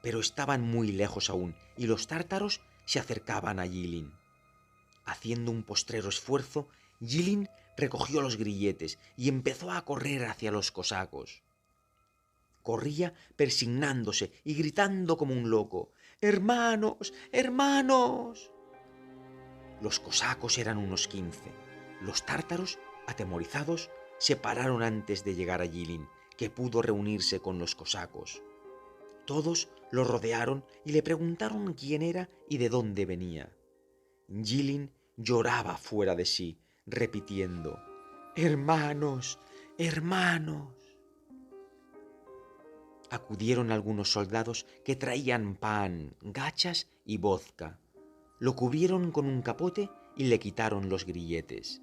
A: Pero estaban muy lejos aún y los tártaros se acercaban a Yilin. Haciendo un postrero esfuerzo, Yilin recogió los grilletes y empezó a correr hacia los cosacos. Corría persignándose y gritando como un loco: «¡Hermanos! ¡Hermanos!». Los cosacos eran unos 15. Los tártaros, atemorizados, se pararon antes de llegar a Yilin, que pudo reunirse con los cosacos. Todos lo rodearon y le preguntaron quién era y de dónde venía. Yilin lloraba fuera de sí, repitiendo: «¡Hermanos! ¡Hermanos!». Acudieron algunos soldados que traían pan, gachas y vodka. Lo cubrieron con un capote y le quitaron los grilletes.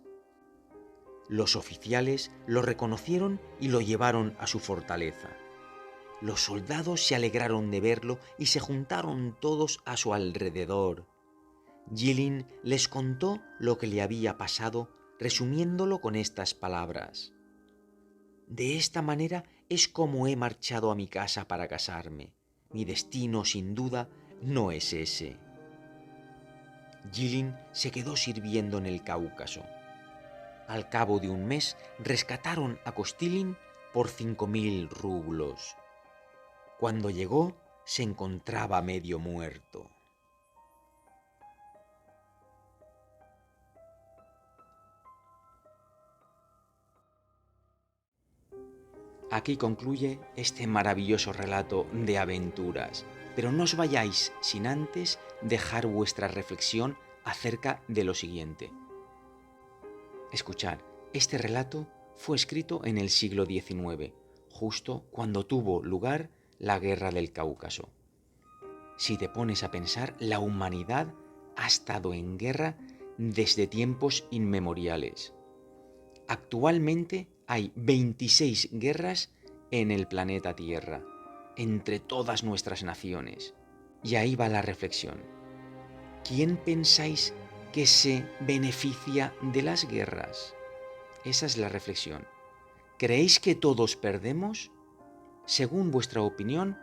A: Los oficiales lo reconocieron y lo llevaron a su fortaleza. Los soldados se alegraron de verlo y se juntaron todos a su alrededor. Yilin les contó lo que le había pasado, resumiéndolo con estas palabras: «De esta manera es como he marchado a mi casa para casarme. Mi destino, sin duda, no es ese». Yilin se quedó sirviendo en el Cáucaso. Al cabo de un mes rescataron a Kostilin por 5.000 rublos. Cuando llegó, se encontraba medio muerto. Aquí concluye este maravilloso relato de aventuras, pero no os vayáis sin antes dejar vuestra reflexión acerca de lo siguiente. Escuchad, este relato fue escrito en el siglo XIX, justo cuando tuvo lugar la Guerra del Cáucaso. Si te pones a pensar, la humanidad ha estado en guerra desde tiempos inmemoriales. Actualmente hay 26 guerras en el planeta Tierra, entre todas nuestras naciones. Y ahí va la reflexión. ¿Quién pensáis que se beneficia de las guerras? Esa es la reflexión. ¿Creéis que todos perdemos? Según vuestra opinión,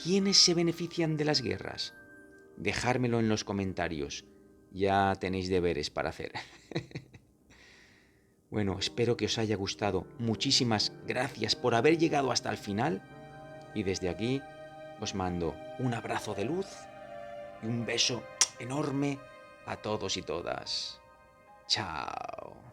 A: ¿quiénes se benefician de las guerras? Dejármelo en los comentarios. Ya tenéis deberes para hacer. Bueno, espero que os haya gustado. Muchísimas gracias por haber llegado hasta el final. Y desde aquí os mando un abrazo de luz y un beso enorme a todos y todas. Chao.